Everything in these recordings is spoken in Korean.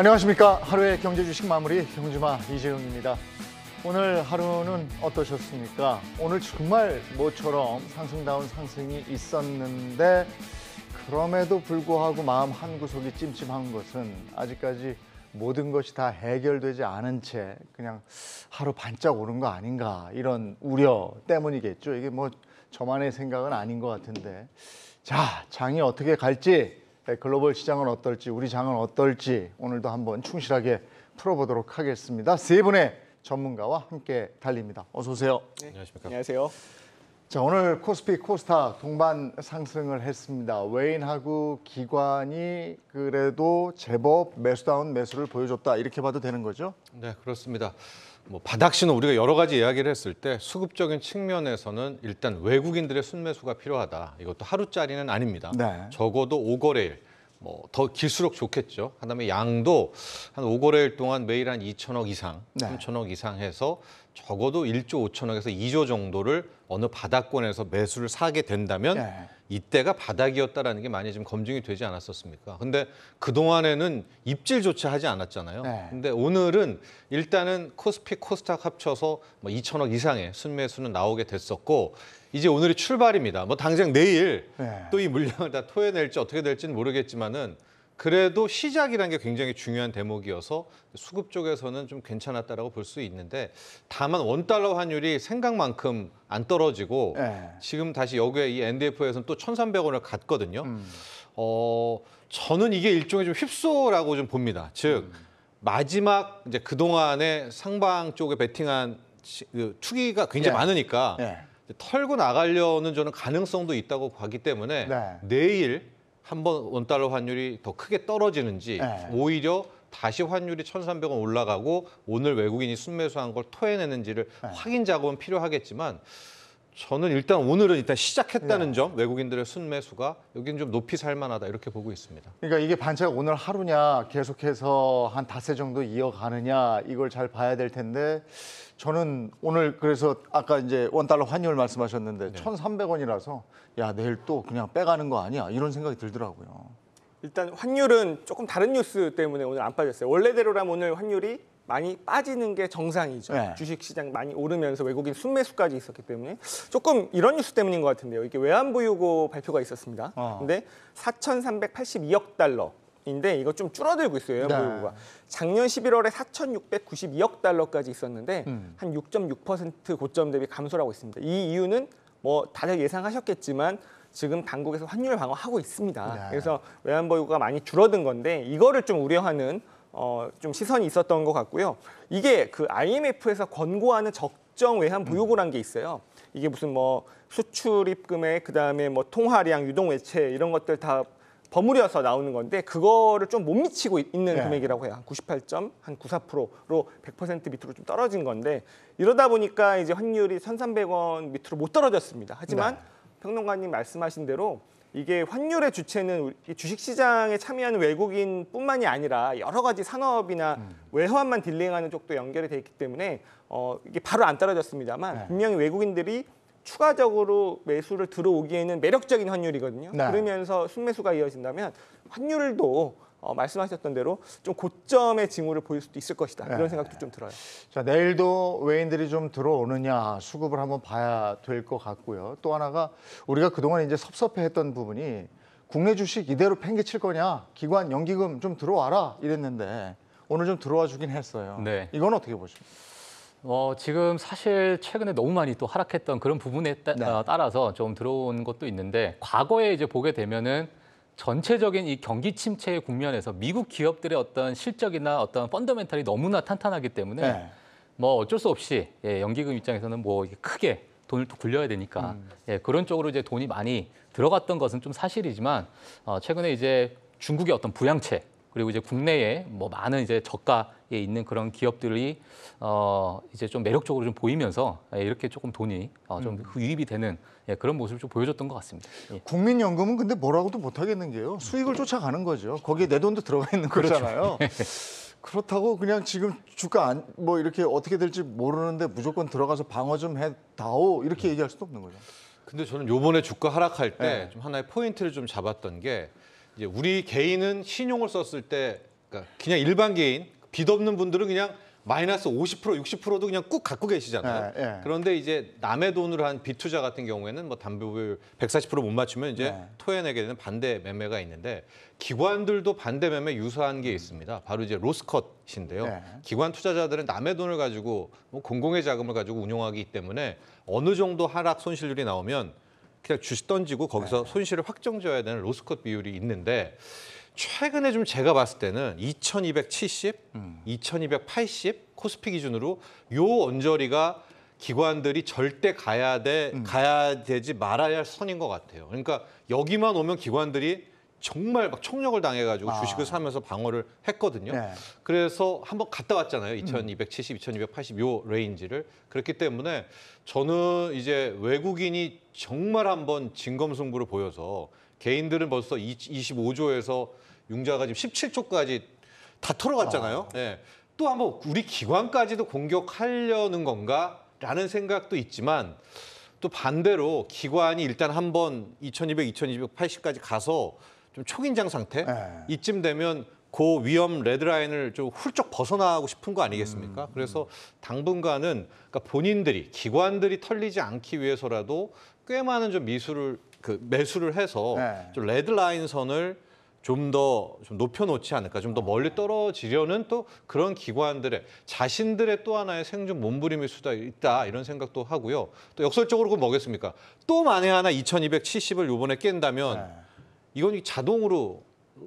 안녕하십니까. 하루의 경제 주식 마무리 경주마 이재용입니다. 오늘 하루는 어떠셨습니까? 오늘 정말 모처럼 상승다운 상승이 있었는데 그럼에도 불구하고 마음 한구석이 찜찜한 것은 아직까지 모든 것이 다 해결되지 않은 채 그냥 하루 반짝 오른 거 아닌가, 이런 우려 때문이겠죠. 이게 뭐 저만의 생각은 아닌 것 같은데, 자, 장이 어떻게 갈지, 글로벌 시장은 어떨지, 우리 장은 어떨지 오늘도 한번 충실하게 풀어보도록 하겠습니다. 세 분의 전문가와 함께 달립니다. 어서 오세요. 네. 안녕하십니까. 안녕하세요. 자, 오늘 코스피 코스닥 동반 상승을 했습니다. 외인하고 기관이 그래도 제법 매수다운 매수를 보여줬다, 이렇게 봐도 되는 거죠? 네, 그렇습니다. 바닥신호 우리가 여러 가지 이야기를 했을 때 수급적인 측면에서는 일단 외국인들의 순매수가 필요하다. 이것도 하루짜리는 아닙니다. 네. 적어도 5거래일, 더 길수록 좋겠죠. 그다음에 양도 한 5거래일 동안 매일 한 2천억 이상, 네. 3천억 이상 해서 적어도 1조 5천억에서 2조 정도를 어느 바닥권에서 매수를 사게 된다면 네. 이때가 바닥이었다라는 게 많이 좀 검증이 되지 않았었습니까? 근데 그동안에는 입질조차 하지 않았잖아요. 네. 근데 오늘은 일단은 코스피 코스닥 합쳐서 2천억 이상의 순매수는 나오게 됐었고, 이제 오늘이 출발입니다. 당장 내일 네. 또 이 물량을 다 토해낼지 어떻게 될지는 모르겠지만은 그래도 시작이라는 게 굉장히 중요한 대목이어서 수급 쪽에서는 좀 괜찮았다라고 볼 수 있는데, 다만 원달러 환율이 생각만큼 안 떨어지고 네. 지금 다시 여기에 이 NDF에서는 또 1,300원을 갔거든요. 저는 이게 일종의 좀 휩소라고 좀 봅니다. 즉 마지막 이제 그동안에 상방 쪽에 베팅한 투기가 굉장히 네. 많으니까 네. 털고 나가려는 저는 가능성도 있다고 보기 때문에 네. 내일 한번 원달러 환율이 더 크게 떨어지는지, 네. 오히려 다시 환율이 1,300원 올라가고 오늘 외국인이 순매수한 걸 토해내는지를 확인 작업은 필요하겠지만, 저는 일단 오늘은 일단 시작했다는 점, 외국인들의 순매수가 여기는 좀 높이 살만하다, 이렇게 보고 있습니다. 그러니까 이게 반짝 오늘 하루냐 계속해서 한 닷새 정도 이어가느냐, 이걸 잘 봐야 될 텐데, 저는 오늘 그래서 아까 이제 원달러 환율 말씀하셨는데 1,300원이라서 야, 내일 또 그냥 빼가는 거 아니야, 이런 생각이 들더라고요. 일단 환율은 조금 다른 뉴스 때문에 오늘 안 빠졌어요. 원래대로라면 오늘 환율이 많이 빠지는 게 정상이죠. 네. 주식시장 많이 오르면서 외국인 순매수까지 있었기 때문에 조금 이런 뉴스 때문인 것 같은데요. 이게 외환보유고 발표가 있었습니다. 근데 4,382억 달러인데 이거 좀 줄어들고 있어요. 외환보유고가. 네. 작년 11월에 4,692억 달러까지 있었는데 한 6.6% 고점 대비 감소를 하고 있습니다. 이 이유는 다들 예상하셨겠지만 지금 당국에서 환율 방어하고 있습니다. 네. 그래서 외환보유고가 많이 줄어든 건데 이거를 좀 우려하는 좀 시선이 있었던 것 같고요. 이게 그 IMF에서 권고하는 적정 외환 보유고라는 게 있어요. 이게 무슨 수출입 금액, 그다음에 통화량, 유동 외채 이런 것들 다 버무려서 나오는 건데 그거를 좀 못 미치고 있는 네. 금액이라고 해요. 한 98.94%로 100% 밑으로 좀 떨어진 건데, 이러다 보니까 이제 환율이 1,300원 밑으로 못 떨어졌습니다. 하지만 평론가님 말씀하신 대로 이게 환율의 주체는 이 주식시장에 참여하는 외국인뿐만이 아니라 여러 가지 산업이나 외환만 딜링하는 쪽도 연결이 돼 있기 때문에 이게 바로 안 떨어졌습니다만 분명히 외국인들이 추가적으로 매수를 들어오기에는 매력적인 환율이거든요. 네. 그러면서 순매수가 이어진다면 환율도 말씀하셨던 대로 좀 고점의 징후를 보일 수도 있을 것이다. 이런 생각도 좀 들어요. 자, 내일도 외인들이 좀 들어오느냐, 수급을 한번 봐야 될 것 같고요. 또 하나가 우리가 그동안 이제 섭섭해했던 부분이 국내 주식 이대로 팽개칠 거냐, 기관 연기금 좀 들어와라 이랬는데 오늘 좀 들어와 주긴 했어요. 네. 이건 어떻게 보십니까? 지금 사실 최근에 너무 많이 또 하락했던 그런 부분에 따라서 좀 들어온 것도 있는데, 과거에 이제 보게 되면은 전체적인 이 경기 침체의 국면에서 미국 기업들의 어떤 실적이나 어떤 펀더멘탈이 너무나 탄탄하기 때문에 어쩔 수 없이 연기금 입장에서는 크게 돈을 또 굴려야 되니까 그런 쪽으로 이제 돈이 많이 들어갔던 것은 좀 사실이지만, 최근에 이제 중국의 어떤 부양책, 그리고 이제 국내에 많은 이제 저가에 있는 그런 기업들이 이제 좀 매력적으로 좀 보이면서 이렇게 조금 돈이 좀 유입이 되는 그런 모습을 좀 보여줬던 것 같습니다. 국민연금은 근데 뭐라고도 못하겠는 게요. 수익을 쫓아가는 거죠. 거기에 내 돈도 들어가 있는 거잖아요. 그렇다고 그냥 지금 주가 이렇게 어떻게 될지 모르는데 무조건 들어가서 방어 좀 해다오, 이렇게 얘기할 수도 없는 거죠. 근데 저는 요번에 주가 하락할 때 좀 하나의 포인트를 좀 잡았던 게, 이제 우리 개인은 신용을 썼을 때 그러니까 그냥 일반 개인 빚 없는 분들은 그냥 마이너스 50%, 60%도 그냥 꾹 갖고 계시잖아요. 예, 예. 그런데 이제 남의 돈으로 한 빚 투자 같은 경우에는 뭐 담보율 140%못 맞추면 이제 네. 토해내게 되는 반대 매매가 있는데 기관들도 반대 매매 유사한 게 있습니다. 바로 이제 로스컷인데요. 네. 기관 투자자들은 남의 돈을 가지고 뭐 공공의 자금을 가지고 운용하기 때문에 어느 정도 하락 손실률이 나오면 그냥 주식 던지고 거기서 손실을 확정져야 되는 로스컷 비율이 있는데 최근에 좀 제가 봤을 때는 2270, 2280 코스피 기준으로 요 언저리가 기관들이 절대 가야 되지 말아야 할 선인 것 같아요. 그러니까 여기만 오면 기관들이 정말 막 총력을 당해가지고 주식을 사면서 방어를 했거든요. 네. 그래서 한번 갔다 왔잖아요. 2270, 2280 요 레인지를. 그렇기 때문에 저는 이제 외국인이 정말 한번 진검승부를 보여서 개인들은 벌써 25조에서 융자가 지금 17조까지 다 털어갔잖아요. 예. 또 한번 우리 기관까지도 공격하려는 건가라는 생각도 있지만 또 반대로 기관이 일단 한번 2200, 2280까지 가서 좀 초긴장 상태 이쯤 되면 그 위험 레드라인을 좀 훌쩍 벗어나고 싶은 거 아니겠습니까? 그래서 당분간은 그러니까 본인들이 기관들이 털리지 않기 위해서라도 꽤 많은 좀 매수를 해서 좀 레드라인 선을 좀 더 높여놓지 않을까, 좀 더 멀리 떨어지려는 또 그런 기관들의 자신들의 또 하나의 생존 몸부림일 수도 있다 이런 생각도 하고요. 또 역설적으로 그건 뭐겠습니까? 또 만에 하나 2270을 이번에 깬다면 이건 자동으로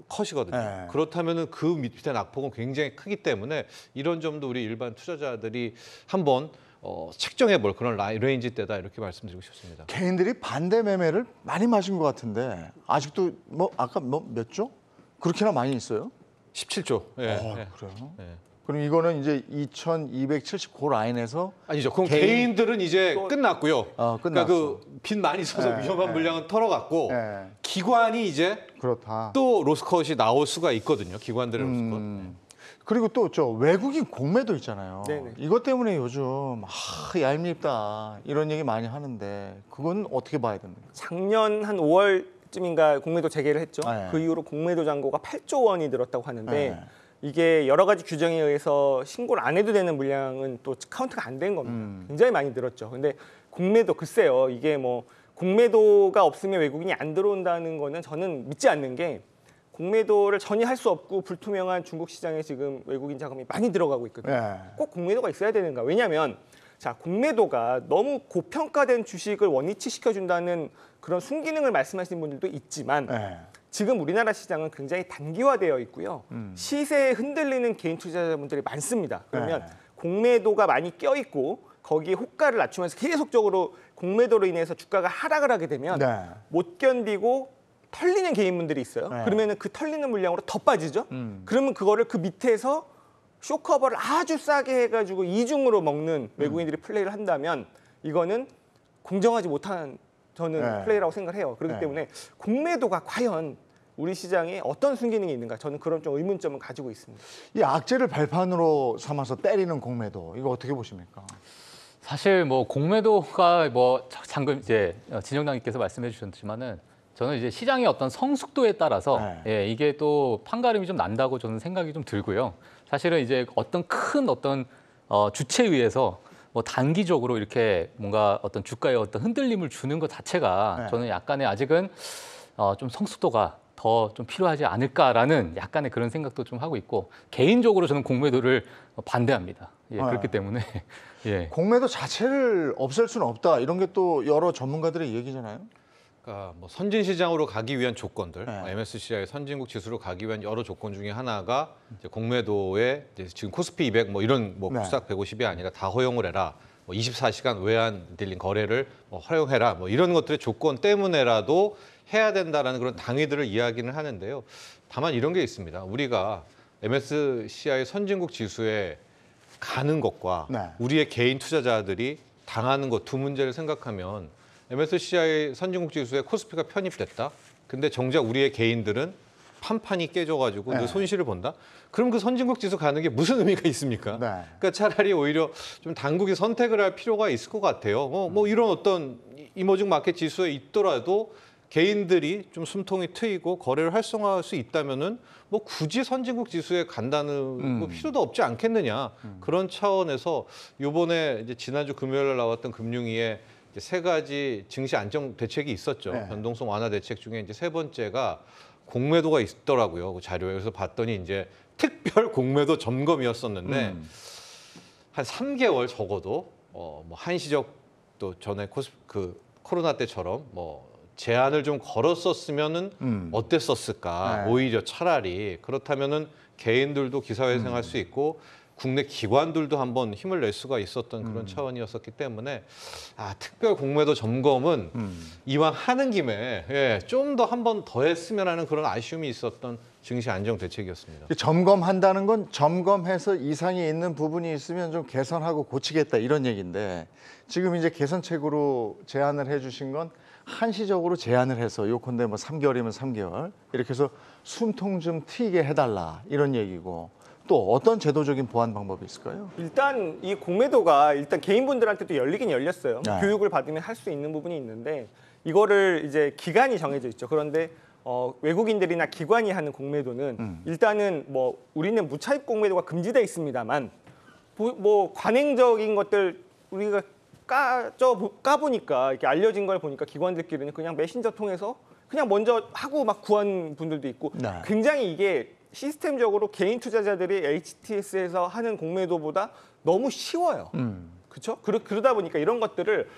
컷이거든요. 그렇다면은 그 밑에 낙폭은 굉장히 크기 때문에 이런 점도 우리 일반 투자자들이 한번 책정해 볼 그런 레인지 때다 이렇게 말씀드리고 싶습니다. 개인들이 반대 매매를 많이 맞은 것 같은데 아직도 뭐 아까 뭐 몇 조? 그렇게나 많이 있어요? 17조. 예. 그래요? 예. 그럼 이거는 이제 2270 그 라인에서 아니죠. 그럼 개인들은 이제 끝났고요. 끝났어. 그러니까 그 빚 많이 있어서 위험한 물량은 털어갔고 기관이 이제 그렇다. 또 로스컷이 나올 수가 있거든요. 기관들의 로스컷. 그리고 또 저 외국인 공매도 있잖아요. 네네. 이것 때문에 요즘 얄밉다 이런 얘기 많이 하는데 그건 어떻게 봐야 됩니까? 작년 한 5월쯤인가 공매도 재개를 했죠. 네. 그 이후로 공매도 잔고가 8조 원이 늘었다고 하는데 네. 이게 여러 가지 규정에 의해서 신고를 안 해도 되는 물량은 또 카운트가 안 된 겁니다. 굉장히 많이 늘었죠. 근데 공매도 글쎄요. 이게 뭐 공매도가 없으면 외국인이 안 들어온다는 거는 저는 믿지 않는 게 공매도를 전혀 할 수 없고 불투명한 중국 시장에 지금 외국인 자금이 많이 들어가고 있거든요. 꼭 공매도가 있어야 되는가? 왜냐하면 자 공매도가 너무 고평가된 주식을 원위치 시켜준다는 그런 순기능을 말씀하시는 분들도 있지만 지금 우리나라 시장은 굉장히 단기화되어 있고요. 시세에 흔들리는 개인 투자자분들이 많습니다. 그러면 공매도가 많이 껴있고 거기에 호가를 낮추면서 계속적으로 공매도로 인해서 주가가 하락을 하게 되면 못 견디고 털리는 개인분들이 있어요. 그러면은 그 털리는 물량으로 더 빠지죠. 그러면 그거를 그 밑에서 쇼커버를 아주 싸게 해가지고 이중으로 먹는 외국인들이 플레이를 한다면 이거는 공정하지 못한 저는 플레이라고 생각을 해요. 그렇기 때문에 공매도가 과연 우리 시장에 어떤 순기능이 있는가 저는 그런 좀 의문점을 가지고 있습니다. 이 악재를 발판으로 삼아서 때리는 공매도 이거 어떻게 보십니까? 사실 뭐 공매도가 뭐 방금 이제 진영장님께서 말씀해 주셨지만은 저는 이제 시장의 어떤 성숙도에 따라서 이게 또 판가름이 좀 난다고 저는 생각이 좀 들고요. 사실은 이제 어떤 큰 주체에 의해서 뭐 단기적으로 이렇게 뭔가 어떤 주가에 어떤 흔들림을 주는 것 자체가 저는 약간의 아직은 좀 성숙도가 더 좀 필요하지 않을까라는 약간의 그런 생각도 좀 하고 있고 개인적으로 저는 공매도를 반대합니다. 그렇기 때문에 공매도 자체를 없앨 수는 없다 이런 게 또 여러 전문가들의 얘기잖아요. 그러니까 뭐 선진 시장으로 가기 위한 조건들, MSCI 선진국 지수로 가기 위한 여러 조건 중에 하나가 이제 공매도에 이제 지금 코스피 200 뭐 이런 뭐 코스닥 150이 아니라 다 허용을 해라. 뭐 24시간 외환 딜링 거래를 뭐 허용해라. 뭐 이런 것들의 조건 때문에라도 해야 된다라는 그런 당위들을 이야기는 하는데요. 다만 이런 게 있습니다. 우리가 MSCI 선진국 지수에 가는 것과 우리의 개인 투자자들이 당하는 것 두 문제를 생각하면 MSCI 선진국 지수에 코스피가 편입됐다. 근데 정작 우리의 개인들은 판판이 깨져가지고 그 손실을 본다. 그럼 그 선진국 지수 가는 게 무슨 의미가 있습니까? 그러니까 차라리 오히려 좀 당국이 선택을 할 필요가 있을 것 같아요. 뭐 이런 어떤 이머징 마켓 지수에 있더라도 개인들이 좀 숨통이 트이고 거래를 활성화할 수 있다면은 뭐 굳이 선진국 지수에 간다는 뭐 필요도 없지 않겠느냐. 그런 차원에서 요번에 이제 지난주 금요일 날 나왔던 금융위에 이제 세 가지 증시 안정 대책이 있었죠. 네. 변동성 완화 대책 중에 이제 세 번째가 공매도가 있더라고요. 그 자료에. 그래서 봤더니 이제 특별 공매도 점검이었었는데 한 3개월 적어도 뭐 한시적 또 전에 그 코로나 때처럼 뭐 제한을 좀 걸었었으면은 어땠었을까? 네. 오히려 차라리 그렇다면은 개인들도 기사회생할 수 있고 국내 기관들도 한번 힘을 낼 수가 있었던 그런 차원이었었기 때문에 특별 공매도 점검은 이왕 하는 김에 좀 더 한 번 더 했으면 하는 그런 아쉬움이 있었던 증시 안정 대책이었습니다. 점검한다는 건 점검해서 이상이 있는 부분이 있으면 좀 개선하고 고치겠다 이런 얘기인데 지금 이제 개선책으로 제안을 해주신 건 한시적으로 제안을 해서 요컨대 뭐 3개월이면 3개월 이렇게 해서 숨통 좀 트이게 해달라 이런 얘기고 또 어떤 제도적인 보완 방법이 있을까요? 일단 이 공매도가 일단 개인분들한테도 열리긴 열렸어요. 네. 교육을 받으면 할 수 있는 부분이 있는데 이거를 이제 기간이 정해져 있죠. 그런데 외국인들이나 기관이 하는 공매도는 일단은 뭐 우리는 무차입 공매도가 금지돼 있습니다만 뭐 관행적인 것들 우리가 까보니까 이렇게 알려진 걸 보니까 기관들끼리는 그냥 메신저 통해서 그냥 먼저 하고 막 구한 분들도 있고 네. 굉장히 이게 시스템적으로 개인 투자자들이 HTS에서 하는 공매도보다 너무 쉬워요. 그렇죠? 그러다 보니까 이런 것들을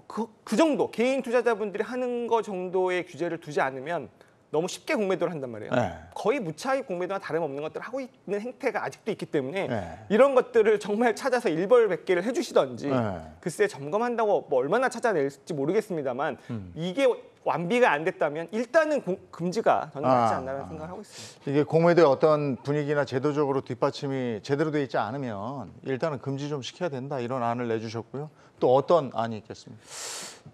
그 정도 개인 투자자분들이 하는 거 정도의 규제를 두지 않으면 너무 쉽게 공매도를 한단 말이에요. 네. 거의 무차입 공매도나 다름없는 것들을 하고 있는 행태가 아직도 있기 때문에 네. 이런 것들을 정말 찾아서 일벌백계를 해주시던지 네. 글쎄 점검한다고 뭐 얼마나 찾아낼지 모르겠습니다만 이게 완비가 안 됐다면 일단은 금지가 저는 맞지 않나라는 생각을 하고 있습니다. 이게 공매도의 어떤 분위기나 제도적으로 뒷받침이 제대로 돼 있지 않으면 일단은 금지 좀 시켜야 된다 이런 안을 내주셨고요. 또 어떤 안이 있겠습니까?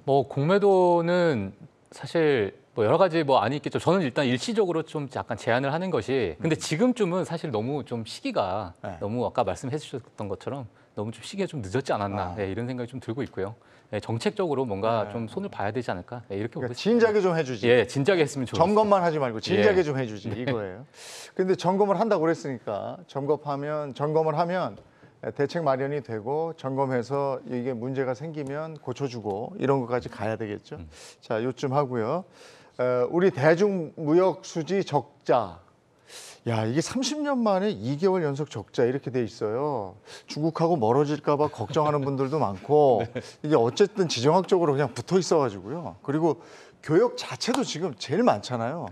뭐 공매도는 사실 뭐 여러 가지 뭐 안이 있겠죠. 저는 일단 일시적으로 좀 약간 제한을 하는 것이 근데 지금쯤은 사실 너무 좀 시기가 네. 너무 아까 말씀해 주셨던 것처럼 너무 좀 시기가 좀 늦었지 않았나 이런 생각이 좀 들고 있고요. 정책적으로 뭔가 좀 손을 봐야 되지 않을까 이렇게 보고 그러니까 있습니다. 진작에 좀 해주지. 예, 진작에 했으면 좋겠어요. 점검만 하지 말고 진작에 예. 좀 해주지 이거예요. 근데 점검을 한다고 그랬으니까 점검을 하면 대책 마련이 되고 점검해서 이게 문제가 생기면 고쳐주고 이런 것까지 가야 되겠죠. 자, 요쯤 하고요. 우리 대중무역 수지 적자. 야, 이게 30년 만에 2개월 연속 적자 이렇게 돼 있어요. 중국하고 멀어질까 봐 걱정하는 분들도 많고 이게 어쨌든 지정학적으로 그냥 붙어 있어 가지고요. 그리고 교역 자체도 지금 제일 많잖아요.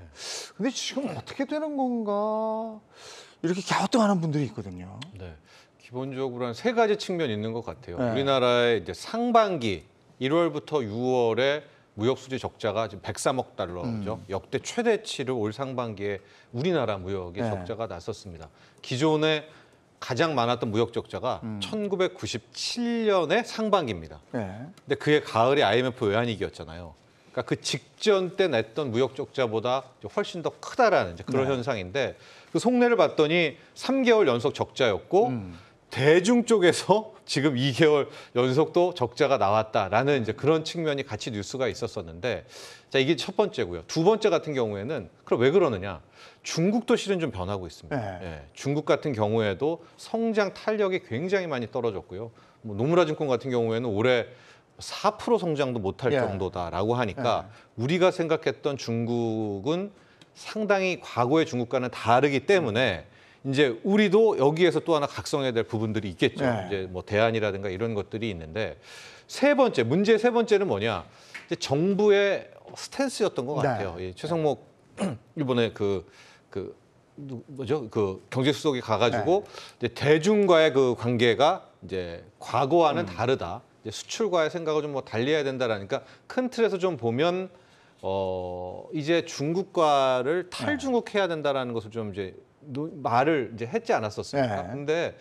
근데 지금 어떻게 되는 건가? 이렇게 갸우뚱하는 분들이 있거든요. 네. 기본적으로 한 세 가지 측면이 있는 것 같아요. 네. 우리나라의 이제 상반기 1월부터 6월에 무역 수지 적자가 지금 103억 달러죠. 역대 최대치를 올 상반기에 우리나라 무역의 네. 적자가 났었습니다. 기존에 가장 많았던 무역 적자가 1997년의 상반기입니다. 네. 근데 그해 가을이 IMF 외환위기였잖아요. 그러니까 그 직전 때 냈던 무역 적자보다 훨씬 더 크다라는 이제 그런 현상인데 그 속내를 봤더니 3개월 연속 적자였고 대중 쪽에서 지금 2개월 연속도 적자가 나왔다라는 이제 그런 측면이 같이 뉴스가 있었었는데 자 이게 첫 번째고요. 두 번째 같은 경우에는 그럼 왜 그러느냐? 중국도 실은 좀 변하고 있습니다. 네. 예, 중국 같은 경우에도 성장 탄력이 굉장히 많이 떨어졌고요. 뭐 노무라증권 같은 경우에는 올해 4% 성장도 못할 예. 정도다라고 하니까 우리가 생각했던 중국은 상당히 과거의 중국과는 다르기 때문에 이제 우리도 여기에서 또 하나 각성해야 될 부분들이 있겠죠. 네. 이제 뭐 대안이라든가 이런 것들이 있는데 세 번째 문제 세 번째는 뭐냐? 이제 정부의 스탠스였던 것 같아요. 네. 예, 최성목 이번에 그 뭐죠? 그 경제수석이 가가지고 이제 대중과의 그 관계가 이제 과거와는 다르다. 이제 수출과의 생각을 좀 뭐 달리해야 된다라니까 큰 틀에서 좀 보면 이제 중국과를 탈중국해야 된다라는 것을 좀 이제 말을 이제 했지 않았었습니까? 네. 근데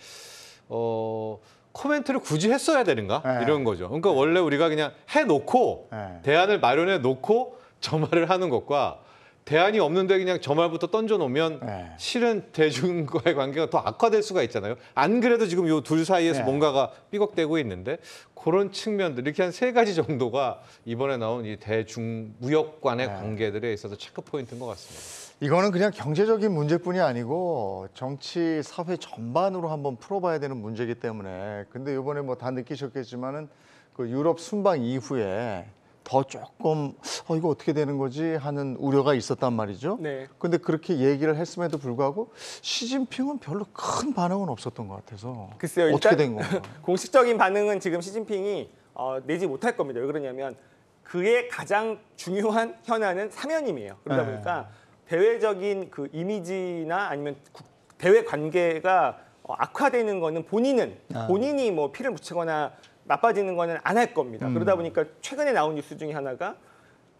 코멘트를 굳이 했어야 되는가 네. 이런 거죠. 그러니까 원래 우리가 그냥 해놓고 네. 대안을 마련해 놓고 저 말을 하는 것과 대안이 없는데 그냥 저 말부터 던져놓으면 네. 실은 대중과의 관계가 더 악화될 수가 있잖아요. 안 그래도 지금 요 둘 사이에서 네. 뭔가가 삐걱대고 있는데 그런 측면들 이렇게 한 3가지 정도가 이번에 나온 이 대중 무역 간의 네. 관계들에 있어서 체크 포인트인 것 같습니다. 이거는 그냥 경제적인 문제뿐이 아니고 정치, 사회 전반으로 한번 풀어봐야 되는 문제이기 때문에 근데 이번에 뭐 다 느끼셨겠지만은 그 유럽 순방 이후에 더 조금 이거 어떻게 되는 거지 하는 우려가 있었단 말이죠. 네. 근데 그렇게 얘기를 했음에도 불구하고 시진핑은 별로 큰 반응은 없었던 것 같아서 글쎄요, 어떻게 일단 된 건가? 공식적인 반응은 지금 시진핑이 내지 못할 겁니다. 왜 그러냐면 그의 가장 중요한 현안은 사면임이에요. 그러다 네. 보니까 대외적인 그 이미지나 아니면 대외 관계가 악화되는 거는 본인이 뭐 피를 묻히거나 나빠지는 거는 안 할 겁니다. 그러다 보니까 최근에 나온 뉴스 중에 하나가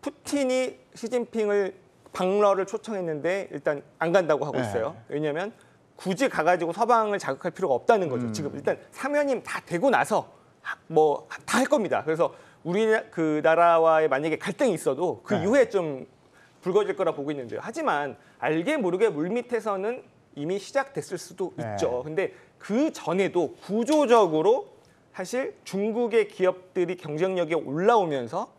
푸틴이 시진핑을 방러를 초청했는데 일단 안 간다고 하고 있어요. 왜냐하면 굳이 가가지고 서방을 자극할 필요가 없다는 거죠. 지금 일단 사면임 다 되고 나서 뭐 다 할 겁니다. 그래서 우리 그 나라와의 만약에 갈등이 있어도 그 이후에 좀 불거질 거라 보고 있는데요. 하지만 알게 모르게 물밑에서는 이미 시작됐을 수도 있죠. 근데 그 전에도 구조적으로 사실 중국의 기업들이 경쟁력이 올라오면서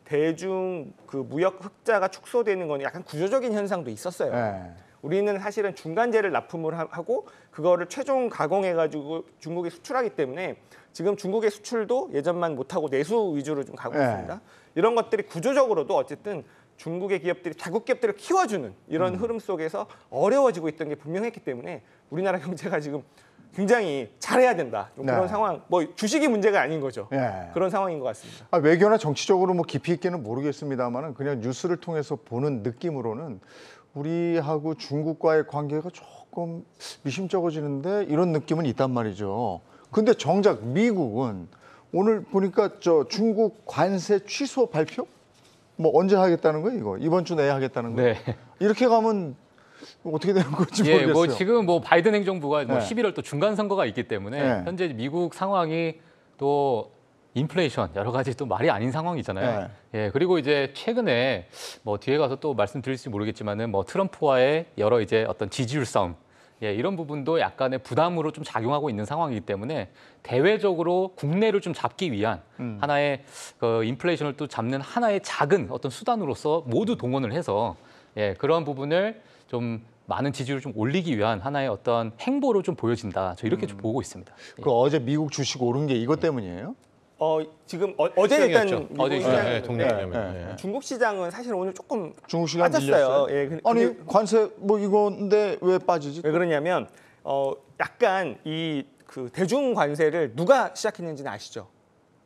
대중 그 무역 흑자가 축소되는 건 약간 구조적인 현상도 있었어요. 네. 우리는 사실은 중간재를 납품을 하고 그거를 최종 가공해가지고 중국에 수출하기 때문에 지금 중국의 수출도 예전만 못하고 내수 위주로 좀 가고 있습니다. 이런 것들이 구조적으로도 어쨌든 중국의 기업들이 자국 기업들을 키워주는 이런 흐름 속에서 어려워지고 있던 게 분명했기 때문에 우리나라 경제가 지금 굉장히 잘해야 된다. 좀 그런 상황, 뭐 주식이 문제가 아닌 거죠. 그런 상황인 것 같습니다. 외교나 정치적으로 뭐 깊이 있게는 모르겠습니다만은 그냥 뉴스를 통해서 보는 느낌으로는 우리하고 중국과의 관계가 조금 미심쩍어지는데 이런 느낌은 있단 말이죠. 근데 정작 미국은 오늘 보니까 저 중국 관세 취소 발표? 뭐 언제 하겠다는 거예요, 이거? 이번 주 내에 하겠다는 거예요? 네. 이렇게 가면 어떻게 되는 건지 예, 모르겠어요. 뭐 지금 뭐 바이든 행정부가 뭐 네. 11월 또 중간 선거가 있기 때문에 네. 현재 미국 상황이 또 인플레이션 여러 가지 또 말이 아닌 상황이잖아요. 예, 그리고 이제 최근에 뭐 뒤에 가서 또 말씀드릴지 모르겠지만은 뭐 트럼프와의 여러 이제 어떤 지지율 싸움, 예, 이런 부분도 약간의 부담으로 좀 작용하고 있는 상황이기 때문에 대외적으로 국내를 좀 잡기 위한 하나의 그 인플레이션을 또 잡는 하나의 작은 어떤 수단으로서 모두 동원을 해서 예, 그런 부분을 좀 많은 지지율을 좀 올리기 위한 하나의 어떤 행보로 좀 보여진다. 저 이렇게 좀 보고 있습니다. 예. 그 어제 미국 주식 오른 게 이것 때문이에요? 지금 어제 일단 시장이었죠. 미국 어제 시장이었는데 동료면 중국 시장은 사실 오늘 조금 중국 시간 빠졌어요. 밀렸어요? 예, 아니 관세 뭐 이건데 왜 빠지지? 왜 그러냐면 약간 이 그 대중 관세를 누가 시작했는지는 아시죠?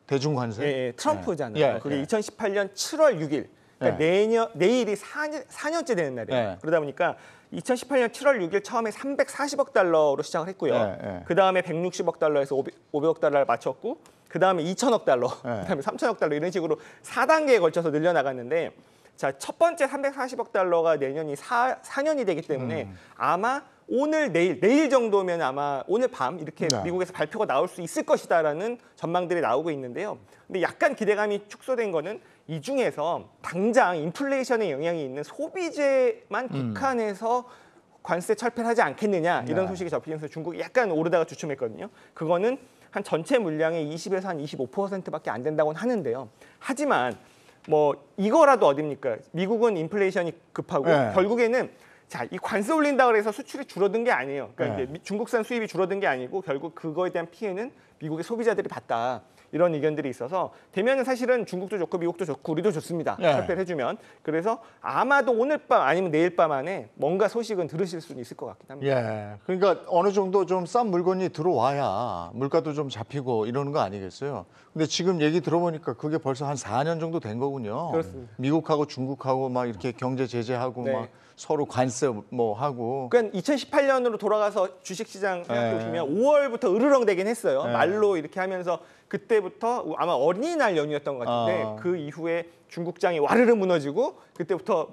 대중 관세? 예, 트럼프잖아요. 예, 그게 예. 2018년 7월 6일. 그러니까 내일이 4년째 되는 날이에요. 예. 그러다 보니까 2018년 7월 6일 처음에 340억 달러로 시작을 했고요. 예. 그 다음에 160억 달러에서 500억 달러를 맞췄고, 그 다음에 2천억 달러, 그 다음에 3천억 달러 이런 식으로 4단계에 걸쳐서 늘려나갔는데, 자, 첫 번째 340억 달러가 내년이 4년이 되기 때문에 아마 오늘 내일 정도면 아마 오늘 밤 이렇게 미국에서 발표가 나올 수 있을 것이다라는 전망들이 나오고 있는데요. 근데 약간 기대감이 축소된 거는 이 중에서 당장 인플레이션의 영향이 있는 소비재만 국한해서 관세 철폐를 하지 않겠느냐 이런 소식이 접히면서 중국이 약간 오르다가 주춤했거든요. 그거는 한 전체 물량의 20에서 한 25%밖에 안 된다고는 하는데요. 하지만 뭐 이거라도 어딥니까? 미국은 인플레이션이 급하고 결국에는 자, 이 관세 올린다 그래서 수출이 줄어든 게 아니에요. 그러니까 이제 중국산 수입이 줄어든 게 아니고 결국 그거에 대한 피해는 미국의 소비자들이 봤다. 이런 의견들이 있어서 되면은 사실은 중국도 좋고 미국도 좋고 우리도 좋습니다. 철폐를 해주면. 그래서 아마도 오늘 밤 아니면 내일 밤 안에 뭔가 소식은 들으실 수는 있을 것 같긴 합니다. 예. 그러니까 어느 정도 좀 싼 물건이 들어와야 물가도 좀 잡히고 이러는 거 아니겠어요? 근데 지금 얘기 들어보니까 그게 벌써 한 4년 정도 된 거군요. 그렇습니다. 미국하고 중국하고 막 이렇게 경제 제재하고 네. 막 서로 관세 뭐 하고. 그러니까 2018년으로 돌아가서 주식시장 생각해 보시면 5월부터 으르렁대긴 했어요. 말로 이렇게 하면서 그때부터 아마 어린이날 연휴였던 것 같은데 그 이후에 중국장이 와르르 무너지고 그때부터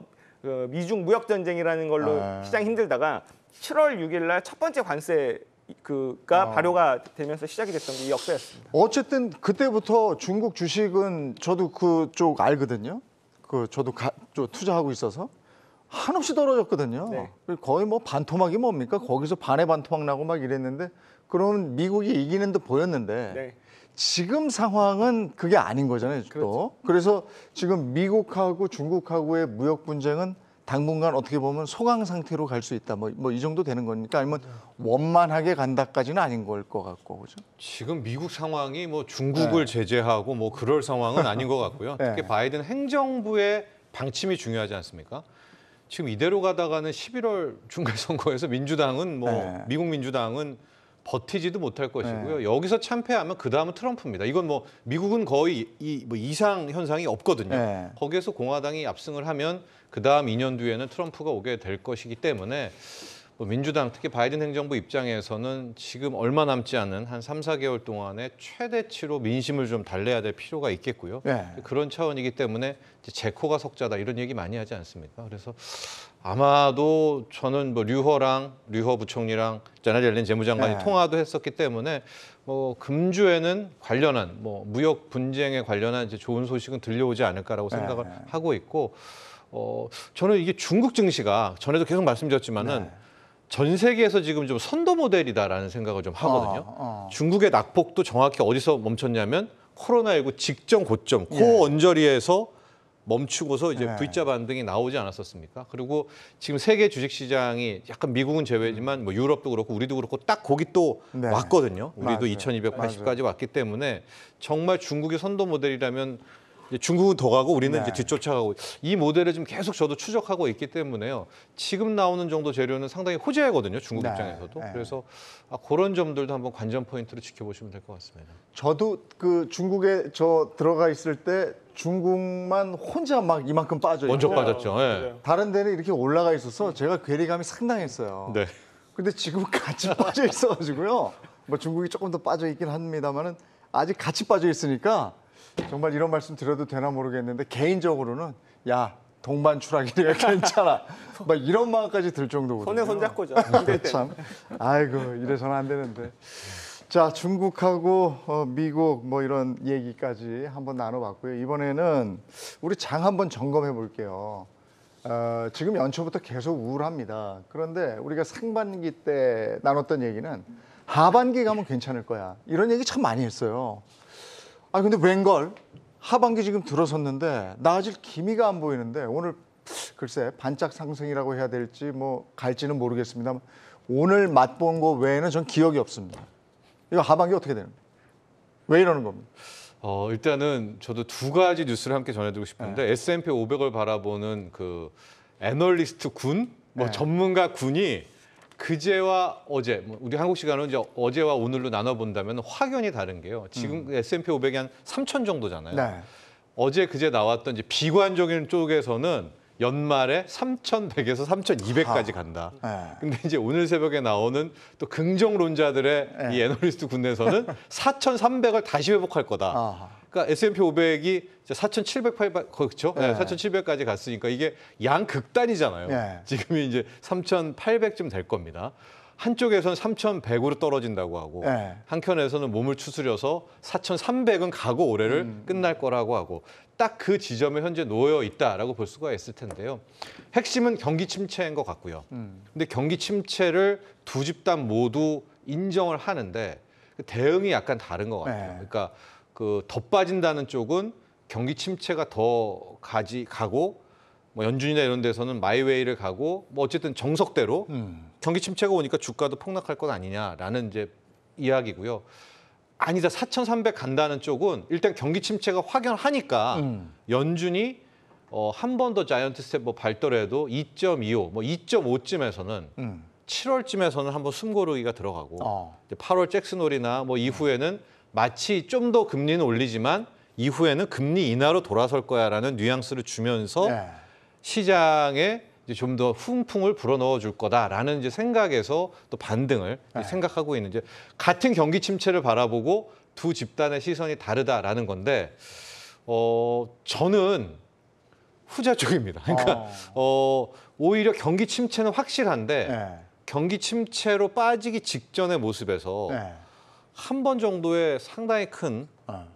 미중 무역 전쟁이라는 걸로 시장이 힘들다가 7월 6일 날 첫 번째 관세 가 발효가 되면서 시작이 됐던 게 이 역사였습니다. 어쨌든 그때부터 중국 주식은 저도 그쪽 알거든요. 저도 투자하고 있어서 한없이 떨어졌거든요. 네. 거의 뭐 반토막이 뭡니까? 거기서 반의 반토막 나고 막 이랬는데 그러면 미국이 이기는 듯 보였는데 네. 지금 상황은 그게 아닌 거잖아요. 또. 그래서 지금 미국하고 중국하고의 무역 분쟁은 당분간 어떻게 보면 소강 상태로 갈 수 있다. 뭐 이 정도 되는 거니까 아니면 원만하게 간다까지는 아닌 걸 것 같고 그죠? 지금 미국 상황이 뭐 중국을 제재하고 뭐 그럴 상황은 아닌 것 같고요. 네. 특히 바이든 행정부의 방침이 중요하지 않습니까? 지금 이대로 가다가는 11월 중간선거에서 민주당은 뭐 네. 미국 민주당은 버티지도 못할 것이고요. 여기서 참패하면 그 다음은 트럼프입니다. 이건 뭐 미국은 거의 뭐 이상 현상이 없거든요. 네. 거기에서 공화당이 압승을 하면 그 다음 2년 뒤에는 트럼프가 오게 될 것이기 때문에 뭐 민주당 특히 바이든 행정부 입장에서는 지금 얼마 남지 않은 한 3, 4개월 동안에 최대치로 민심을 좀 달래야 될 필요가 있겠고요. 네. 그런 차원이기 때문에 이제 제 코가 석자다 이런 얘기 많이 하지 않습니까? 그래서 아마도 저는 뭐 류허 부총리랑 자넷 옐런 재무장관이 네. 통화도 했었기 때문에 뭐 금주에는 관련한 뭐 무역 분쟁에 관련한 이제 좋은 소식은 들려오지 않을까라고 생각을 하고 있고 저는 이게 중국 증시가 전에도 계속 말씀드렸지만은 전 세계에서 지금 좀 선도 모델이다라는 생각을 좀 하거든요. 중국의 낙폭도 정확히 어디서 멈췄냐면 코로나19 직전 고점, 고언저리에서 멈추고서 이제 V자 반등이 나오지 않았었습니까? 그리고 지금 세계 주식시장이 약간 미국은 제외지만 뭐 유럽도 그렇고 우리도 그렇고 딱 거기 또 왔거든요. 우리도 맞아요. 2280까지 왔기 때문에 정말 중국이 선도 모델이라면 이제 중국은 더 가고 우리는 이제 뒤쫓아가고 이 모델을 좀 계속 저도 추적하고 있기 때문에요. 지금 나오는 정도 재료는 상당히 호재거든요. 중국 입장에서도. 그래서 그런 점들도 한번 관전 포인트로 지켜보시면 될 것 같습니다. 저도 그 중국에 들어가 있을 때 중국만 혼자 막 이만큼 빠져 먼저 있고 빠졌죠. 예. 다른 데는 이렇게 올라가 있어서 제가 괴리감이 상당했어요. 네. 근데 지금 같이 빠져 있어가지고요. 뭐 중국이 조금 더 빠져 있긴 합니다만은 아직 같이 빠져 있으니까 정말 이런 말씀 드려도 되나 모르겠는데 개인적으로는 야 동반 추락이니까 괜찮아. 막 이런 마음까지 들 정도거든요. 손에 손 잡고죠. 참, 아이고 이래서는 안 되는데. 자, 중국하고 미국 뭐 이런 얘기까지 한번 나눠봤고요. 이번에는 우리 장 한번 점검해 볼게요. 지금 연초부터 계속 우울합니다. 그런데 우리가 상반기 때 나눴던 얘기는 하반기 가면 괜찮을 거야. 이런 얘기 참 많이 했어요. 아 근데 웬걸 하반기 지금 들어섰는데 나아질 기미가 안 보이는데 오늘 글쎄 반짝 상승이라고 해야 될지 뭐 갈지는 모르겠습니다만 오늘 맛본 거 외에는 전 기억이 없습니다. 이거 하반기 어떻게 되는 거예요? 왜 이러는 겁니까? 일단은 저도 두 가지 뉴스를 함께 전해드리고 싶은데 S&P 500을 바라보는 그 애널리스트 군, 뭐 전문가 군이 그제와 어제, 뭐 우리 한국 시간으로 이제 어제와 오늘로 나눠본다면 확연히 다른 게요. 지금 S&P 500이 한 3,000 정도잖아요. 네. 어제 그제 나왔던 이제 비관적인 쪽에서는 연말에 3,100에서 3,200까지 간다. 근데 이제 오늘 새벽에 나오는 또 긍정론자들의 이 애널리스트 군에서는 4,300을 다시 회복할 거다. 그러니까 S&P 500이 4,700, 800 그렇죠? 네, 4,700까지 갔으니까 이게 양극단이잖아요. 지금이 이제 3,800쯤 될 겁니다. 한쪽에서는 3,100으로 떨어진다고 하고 한켠에서는 몸을 추스려서 4,300은 가고 올해를 끝날 거라고 하고 딱 그 지점에 현재 놓여 있다라고 볼 수가 있을 텐데요. 핵심은 경기 침체인 것 같고요. 근데 경기 침체를 두 집단 모두 인정을 하는데 대응이 약간 다른 것 같아요. 그러니까 그 더 빠진다는 쪽은 경기 침체가 더 가고 뭐 연준이나 이런 데서는 마이웨이를 가고 뭐 어쨌든 정석대로 경기 침체가 오니까 주가도 폭락할 것 아니냐라는 이제 이야기고요. 아니다 4,300 간다는 쪽은 일단 경기 침체가 확연하니까 연준이 한 번 더 자이언트 스텝 뭐 밟더라도 2.25, 뭐 2.5쯤에서는 7월쯤에서는 한번 숨고르기가 들어가고 이제 8월 잭슨홀이나 뭐 이후에는 마치 좀 더 금리는 올리지만 이후에는 금리 인하로 돌아설 거야라는 뉘앙스를 주면서 시장에 좀 더 훈풍을 불어넣어 줄 거다라는 이제 생각에서 또 반등을 생각하고 있는 이제 같은 경기 침체를 바라보고 두 집단의 시선이 다르다라는 건데 저는 후자 쪽입니다. 그러니까 오히려 경기 침체는 확실한데 경기 침체로 빠지기 직전의 모습에서 한 번 정도의 상당히 큰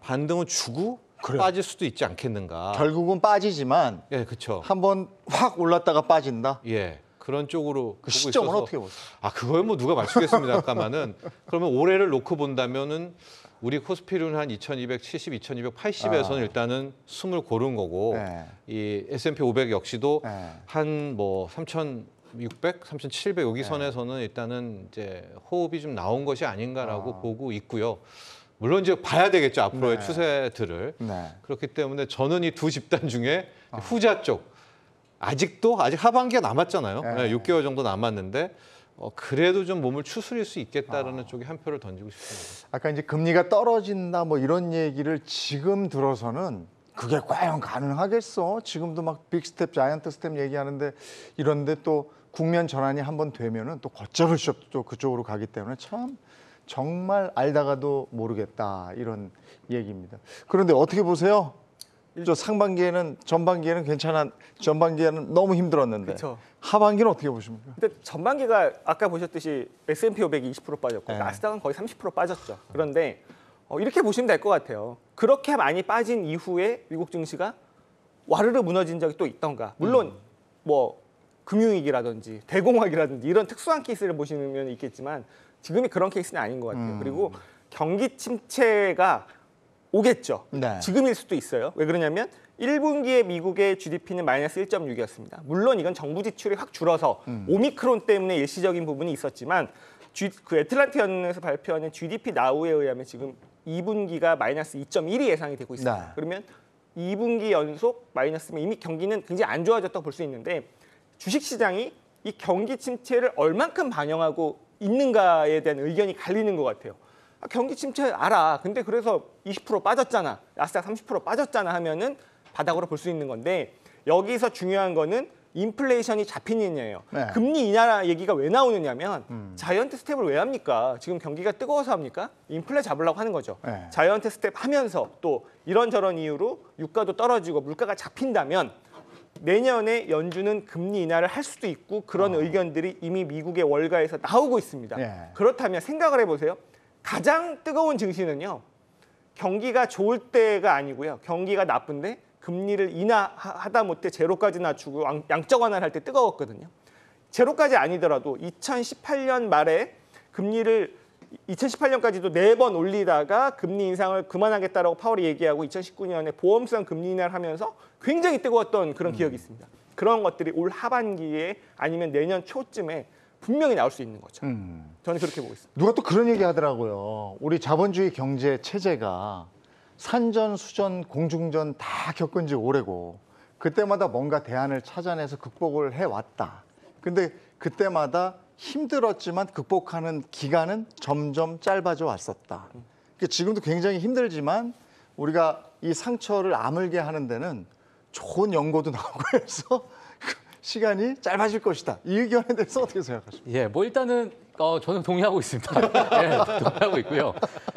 반등을 주고 그래요. 빠질 수도 있지 않겠는가. 결국은 빠지지만 예, 그렇죠. 한번 확 올랐다가 빠진다. 예. 그런 쪽으로 그 보고 시점은 있어서 어떻게 보세요? 아, 그걸 뭐 누가 맞추겠습니다까마는 그러면 올해를 놓고 본다면은 우리 코스피는 한 2270, 2280에서는 일단은 숨을 고른 거고 네. 이 S&P 500 역시도 네. 한 뭐 3600, 3700 여기 선에서는 일단은 이제 호흡이 좀 나온 것이 아닌가라고 보고 있고요. 물론 이제 봐야 되겠죠, 앞으로의 네. 추세들을. 네. 그렇기 때문에 저는 이 두 집단 중에 후자 쪽 아직 하반기가 남았잖아요. 네. 네, 6개월 정도 남았는데 그래도 좀 몸을 추스릴 수 있겠다라는 쪽에 한 표를 던지고 싶습니다. 아까 이제 금리가 떨어진다 뭐 이런 얘기를 지금 들어서는 그게 과연 가능하겠어? 지금도 막 빅스텝, 자이언트 스텝 얘기하는데 이런데 또 국면 전환이 한번 되면은 또 걷잡을 수 없도 그쪽으로 가기 때문에 참 정말 알다가도 모르겠다 이런 얘기입니다. 그런데 어떻게 보세요? 저 상반기에는 전반기에는 괜찮아, 전반기에는 너무 힘들었는데 그쵸. 하반기는 어떻게 보십니까? 근데 전반기가 아까 보셨듯이 S&P 500이 20% 빠졌고 네. 나스닥은 거의 30% 빠졌죠. 그런데 이렇게 보시면 될 것 같아요. 그렇게 많이 빠진 이후에 미국 증시가 와르르 무너진 적이 또 있던가. 물론 뭐 금융위기라든지 대공황이라든지 이런 특수한 케이스를 보시면 있겠지만 지금이 그런 케이스는 아닌 것 같아요. 그리고 경기 침체가 오겠죠. 네. 지금일 수도 있어요. 왜 그러냐면 1분기에 미국의 GDP는 마이너스 1.6이었습니다. 물론 이건 정부 지출이 확 줄어서 오미크론 때문에 일시적인 부분이 있었지만 그 애틀란타 연구원에서 발표하는 GDP 나우에 의하면 지금 2분기가 마이너스 2.1이 예상이 되고 있습니다. 네. 그러면 2분기 연속 마이너스면 이미 경기는 굉장히 안 좋아졌다고 볼 수 있는데 주식시장이 이 경기 침체를 얼만큼 반영하고 있는가에 대한 의견이 갈리는 것 같아요. 경기 침체 알아. 근데 그래서 20% 빠졌잖아. 나스닥 30% 빠졌잖아 하면은 바닥으로 볼 수 있는 건데 여기서 중요한 거는 인플레이션이 잡히느냐예요. 네. 금리 인하 얘기가 왜 나오느냐면 자이언트 스텝을 왜 합니까? 지금 경기가 뜨거워서 합니까? 인플레 잡으려고 하는 거죠. 네. 자이언트 스텝 하면서 또 이런저런 이유로 유가도 떨어지고 물가가 잡힌다면 내년에 연준은 금리 인하를 할 수도 있고 그런 의견들이 이미 미국의 월가에서 나오고 있습니다. 네. 그렇다면 생각을 해보세요. 가장 뜨거운 증시는요. 경기가 좋을 때가 아니고요. 경기가 나쁜데 금리를 인하하다 못해 제로까지 낮추고 양적 완화를 할 때 뜨거웠거든요. 제로까지 아니더라도 2018년 말에 금리를 2018년까지도 4번 올리다가 금리 인상을 그만하겠다라고 파월이 얘기하고 2019년에 보험성 금리 인하를 하면서 굉장히 뜨거웠던 그런 기억이 있습니다. 그런 것들이 올 하반기에 아니면 내년 초쯤에 분명히 나올 수 있는 거죠. 저는 그렇게 보고 있습니다. 누가 또 그런 얘기 하더라고요. 우리 자본주의 경제 체제가 산전수전, 공중전 다 겪은 지 오래고 그때마다 뭔가 대안을 찾아내서 극복을 해왔다. 근데 그때마다 힘들었지만 극복하는 기간은 점점 짧아져 왔었다. 그러니까 지금도 굉장히 힘들지만 우리가 이 상처를 아물게 하는 데는 좋은 연고도 나오고 해서 시간이 짧아질 것이다. 이 의견에 대해서 어떻게 생각하십니까? 예, 뭐 일단은 저는 동의하고 있습니다. 예, 동의하고 있고요.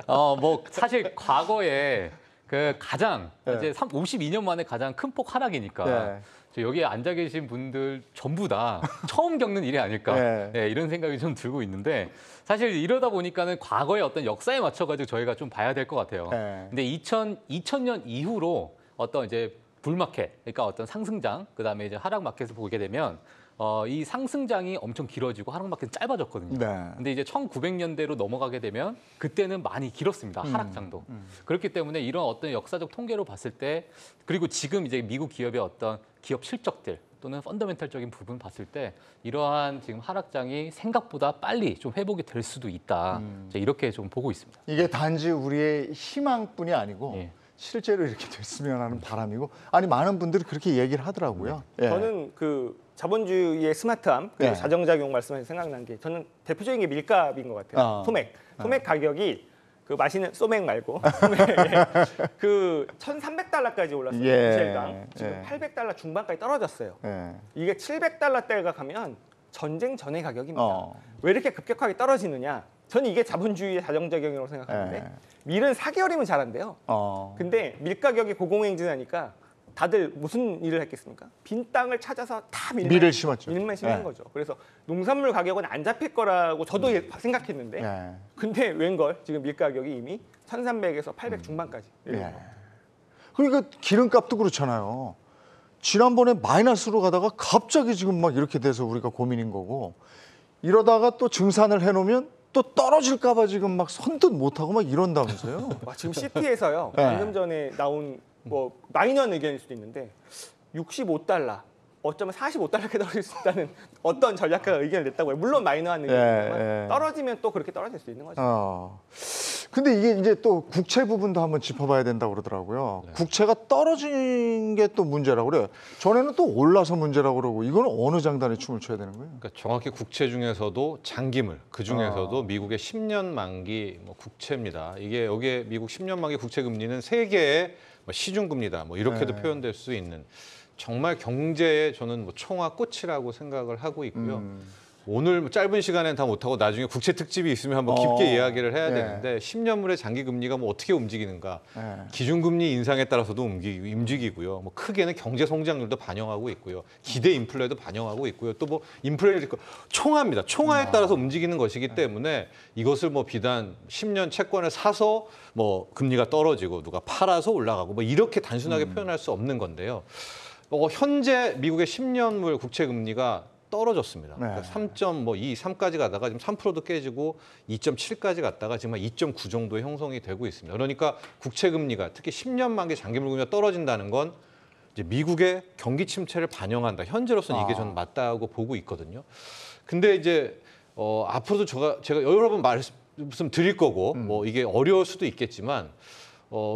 뭐 사실 과거에 그 가장 이제 52년 만에 가장 큰 폭 하락이니까 네. 저 여기에 앉아 계신 분들 전부 다 처음 겪는 일이 아닐까 네. 예, 이런 생각이 좀 들고 있는데 사실 이러다 보니까는 과거의 어떤 역사에 맞춰가지고 저희가 좀 봐야 될 것 같아요. 네. 근데 2000년 이후로 어떤 이제 불마켓, 그러니까 어떤 상승장, 그다음에 이제 하락 마켓을 보게 되면 이 상승장이 엄청 길어지고 하락 마켓은 짧아졌거든요. 네. 근데 이제 1900년대로 넘어가게 되면 그때는 많이 길었습니다. 하락장도. 그렇기 때문에 이런 어떤 역사적 통계로 봤을 때 그리고 지금 이제 미국 기업의 어떤 기업 실적들 또는 펀더멘탈적인 부분 봤을 때 이러한 지금 하락장이 생각보다 빨리 좀 회복이 될 수도 있다. 이제 이렇게 좀 보고 있습니다. 이게 단지 우리의 희망뿐이 아니고 예. 실제로 이렇게 됐으면 하는 바람이고 아니 많은 분들이 그렇게 얘기를 하더라고요. 예. 저는 그 자본주의의 스마트함 그리고 네. 자정작용 말씀하셔서 생각난 게 저는 대표적인 게 밀값인 것 같아요. 소맥 가격이 그 마시는 소맥 말고 소맥 그 1,300달러까지 올랐어요. 예. 부실당 지금 예. 800달러 중반까지 떨어졌어요. 예. 이게 700달러대가 가면 전쟁 전의 가격입니다. 네. 왜 이렇게 급격하게 떨어지느냐? 저는 이게 자본주의의 자정작용이라고 생각하는데 예. 밀은 4개월이면 잘한대요. 근데 밀 가격이 고공행진하니까 다들 무슨 일을 했겠습니까? 빈 땅을 찾아서 다 밀을 심었죠. 밀만 심는 네. 거죠. 그래서 농산물 가격은 안 잡힐 거라고 저도 생각했는데 근데 웬걸 지금 밀 가격이 이미 1,300에서 800 중반까지 내려온 예. 거예요. 그러니까 기름값도 그렇잖아요. 지난번에 마이너스로 가다가 갑자기 지금 막 이렇게 돼서 우리가 고민인 거고 이러다가 또 증산을 해놓으면 또 떨어질까 봐 지금 막 선뜻 못하고 막 이런다면서요. 와, 지금 CP에서요. 네. 방금 전에 나온 뭐 마이너한 의견일 수도 있는데 65달러, 어쩌면 45달러까지 떨어질 수 있다는 어떤 전략가가 의견을 냈다고요. 물론 마이너한 의견이지만 예. 떨어지면 또 그렇게 떨어질 수 있는 거죠. 근데 이게 이제 또 국채 부분도 한번 짚어봐야 된다고 그러더라고요. 국채가 떨어진 게 또 문제라고 그래요. 전에는 또 올라서 문제라고 그러고 이거는 어느 장단에 춤을 춰야 되는 거예요? 그러니까 정확히 국채 중에서도 장기물, 그 중에서도 미국의 10년 만기 뭐 국채입니다. 이게 여기에 미국 10년 만기 국채 금리는 세계의 뭐 시중 금리다. 뭐 이렇게도 표현될 수 있는 정말 경제의 저는 뭐 총화 꽃이라고 생각을 하고 있고요. 오늘 뭐 짧은 시간엔 다 못하고 나중에 국채 특집이 있으면 한번 깊게 이야기를 해야 되는데 10년물의 장기 금리가 뭐 어떻게 움직이는가, 기준금리 인상에 따라서도 움직이고요. 뭐 크게는 경제 성장률도 반영하고 있고요, 기대 인플레도 반영하고 있고요. 또 뭐 인플레 총화입니다. 총화에 따라서 움직이는 것이기 때문에 이것을 뭐 비단 10년 채권을 사서 뭐 금리가 떨어지고 누가 팔아서 올라가고 뭐 이렇게 단순하게 표현할 수 없는 건데요. 현재 미국의 10년물 국채 금리가 떨어졌습니다. 그러니까 3.2, 3까지 가다가 지금 3%도 깨지고 2.7까지 갔다가 지금 한 2.9 정도의 형성이 되고 있습니다. 그러니까 국채 금리가 특히 10년 만기 장기물 금리가 떨어진다는 건 이제 미국의 경기 침체를 반영한다. 현재로서는 이게 저는 맞다고 보고 있거든요. 근데 이제 앞으로도 제가 여러 번 말씀드릴 거고 뭐 이게 어려울 수도 있겠지만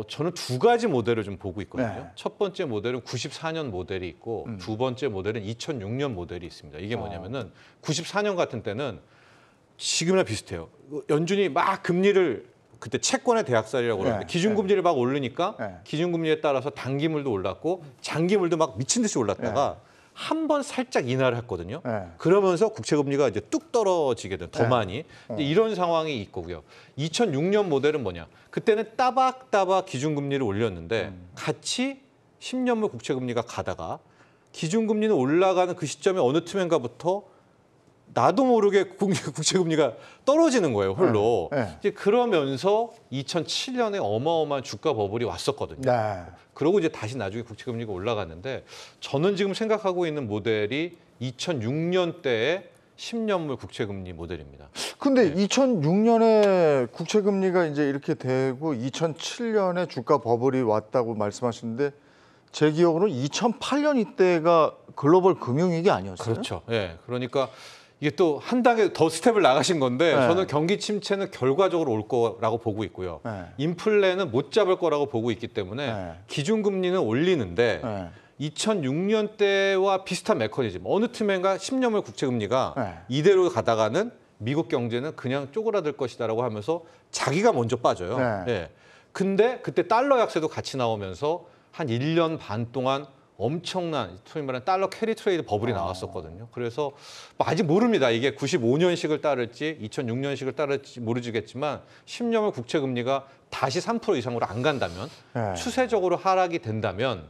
저는 두 가지 모델을 좀 보고 있거든요. 첫 번째 모델은 94년 모델이 있고 두 번째 모델은 2006년 모델이 있습니다. 이게 뭐냐면은 94년 같은 때는 지금이나 비슷해요. 연준이 막 금리를 그때 채권의 대학살이라고 그러는데 기준금리를 막 오르니까 기준금리에 따라서 단기물도 올랐고 장기물도 막 미친 듯이 올랐다가 한 번 살짝 인하를 했거든요. 그러면서 국채금리가 이제 뚝 떨어지게 된 더 많이 이제 이런 상황이 있고요. 2006년 모델은 뭐냐? 그때는 따박따박 기준금리를 올렸는데 같이 10년물 국채금리가 가다가 기준금리는 올라가는 그 시점에 어느 틈엔가부터 나도 모르게 국채금리가 떨어지는 거예요, 홀로. 이제 그러면서 2007년에 어마어마한 주가 버블이 왔었거든요. 그러고 이제 다시 나중에 국채금리가 올라갔는데 저는 지금 생각하고 있는 모델이 2006년대의 10년물 국채금리 모델입니다. 근데 2006년에 국채금리가 이제 이렇게 되고 2007년에 주가 버블이 왔다고 말씀하시는데 제 기억으로는 2008년 이때가 글로벌 금융위기 아니었어요? 그렇죠. 예. 그러니까 이게 또 한 단계 더 스텝을 나가신 건데 저는 경기 침체는 결과적으로 올 거라고 보고 있고요. 인플레는 못 잡을 거라고 보고 있기 때문에 기준금리는 올리는데 2006년 때와 비슷한 메커니즘. 어느 틈엔가 10년물 국채금리가 이대로 가다가는 미국 경제는 그냥 쪼그라들 것이다라고 하면서 자기가 먼저 빠져요. 예. 근데 그때 달러 약세도 같이 나오면서 한 1년 반 동안 엄청난 소위 말하는 달러 캐리 트레이드 버블이 나왔었거든요. 그래서 아직 모릅니다. 이게 95년식을 따를지 2006년식을 따를지 모르겠지만 10년물 국채 금리가 다시 3% 이상으로 안 간다면 추세적으로 하락이 된다면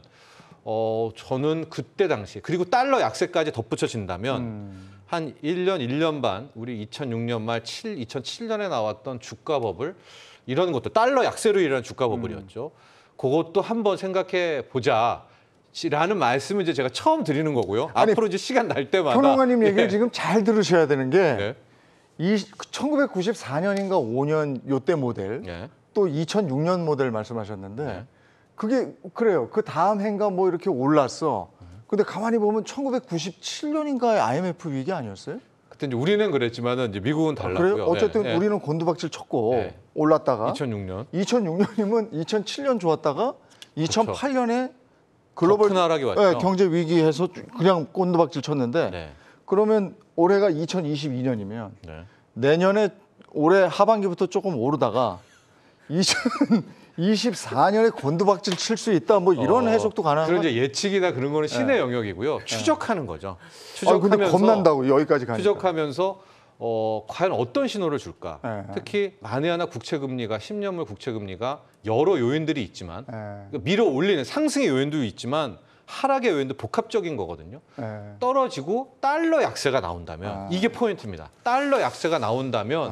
저는 그때 당시 그리고 달러 약세까지 덧붙여진다면 한 1년 반 우리 2006년 말 2007년에 나왔던 주가 버블 이런 것도 달러 약세로 일어난 주가 버블이었죠. 그것도 한번 생각해 보자. 라는 말씀을 이제 제가 처음 드리는 거고요. 아니, 앞으로 이제 시간 날 때마다 평론가님 얘기를 지금 잘 들으셔야 되는 게 1994년인가 5년 요때 모델 또 2006년 모델 말씀하셨는데 그게 그래요. 그 다음 해인가 뭐 이렇게 올랐어. 근데 가만히 보면 1997년인가의 IMF 위기 아니었어요? 그때 이제 우리는 그랬지만은 이제 미국은 달랐고요. 그래요? 어쨌든 우리는 곤두박질 쳤고 올랐다가 2006년이면 2007년 좋았다가 2008년에 글로벌 큰 하락이 왔죠. 경제 위기에서 그냥 꼰두박질 쳤는데 그러면 올해가 2022년이면 내년에 올해 하반기부터 조금 오르다가 2024년에 곤두박질 칠 수 있다 뭐 이런 해석도 가능한 거죠. 이제 예측이나 그런 거는 신의 영역이고요. 추적하는 거죠. 추적하면서 근데 겁난다고 여기까지 가니까. 추적하면서 과연 어떤 신호를 줄까? 특히 만에 하나 국채금리가 10년물 국채금리가 여러 요인들이 있지만 밀어 올리는 상승의 요인도 있지만 하락의 요인도 복합적인 거거든요. 떨어지고 달러 약세가 나온다면 이게 포인트입니다. 달러 약세가 나온다면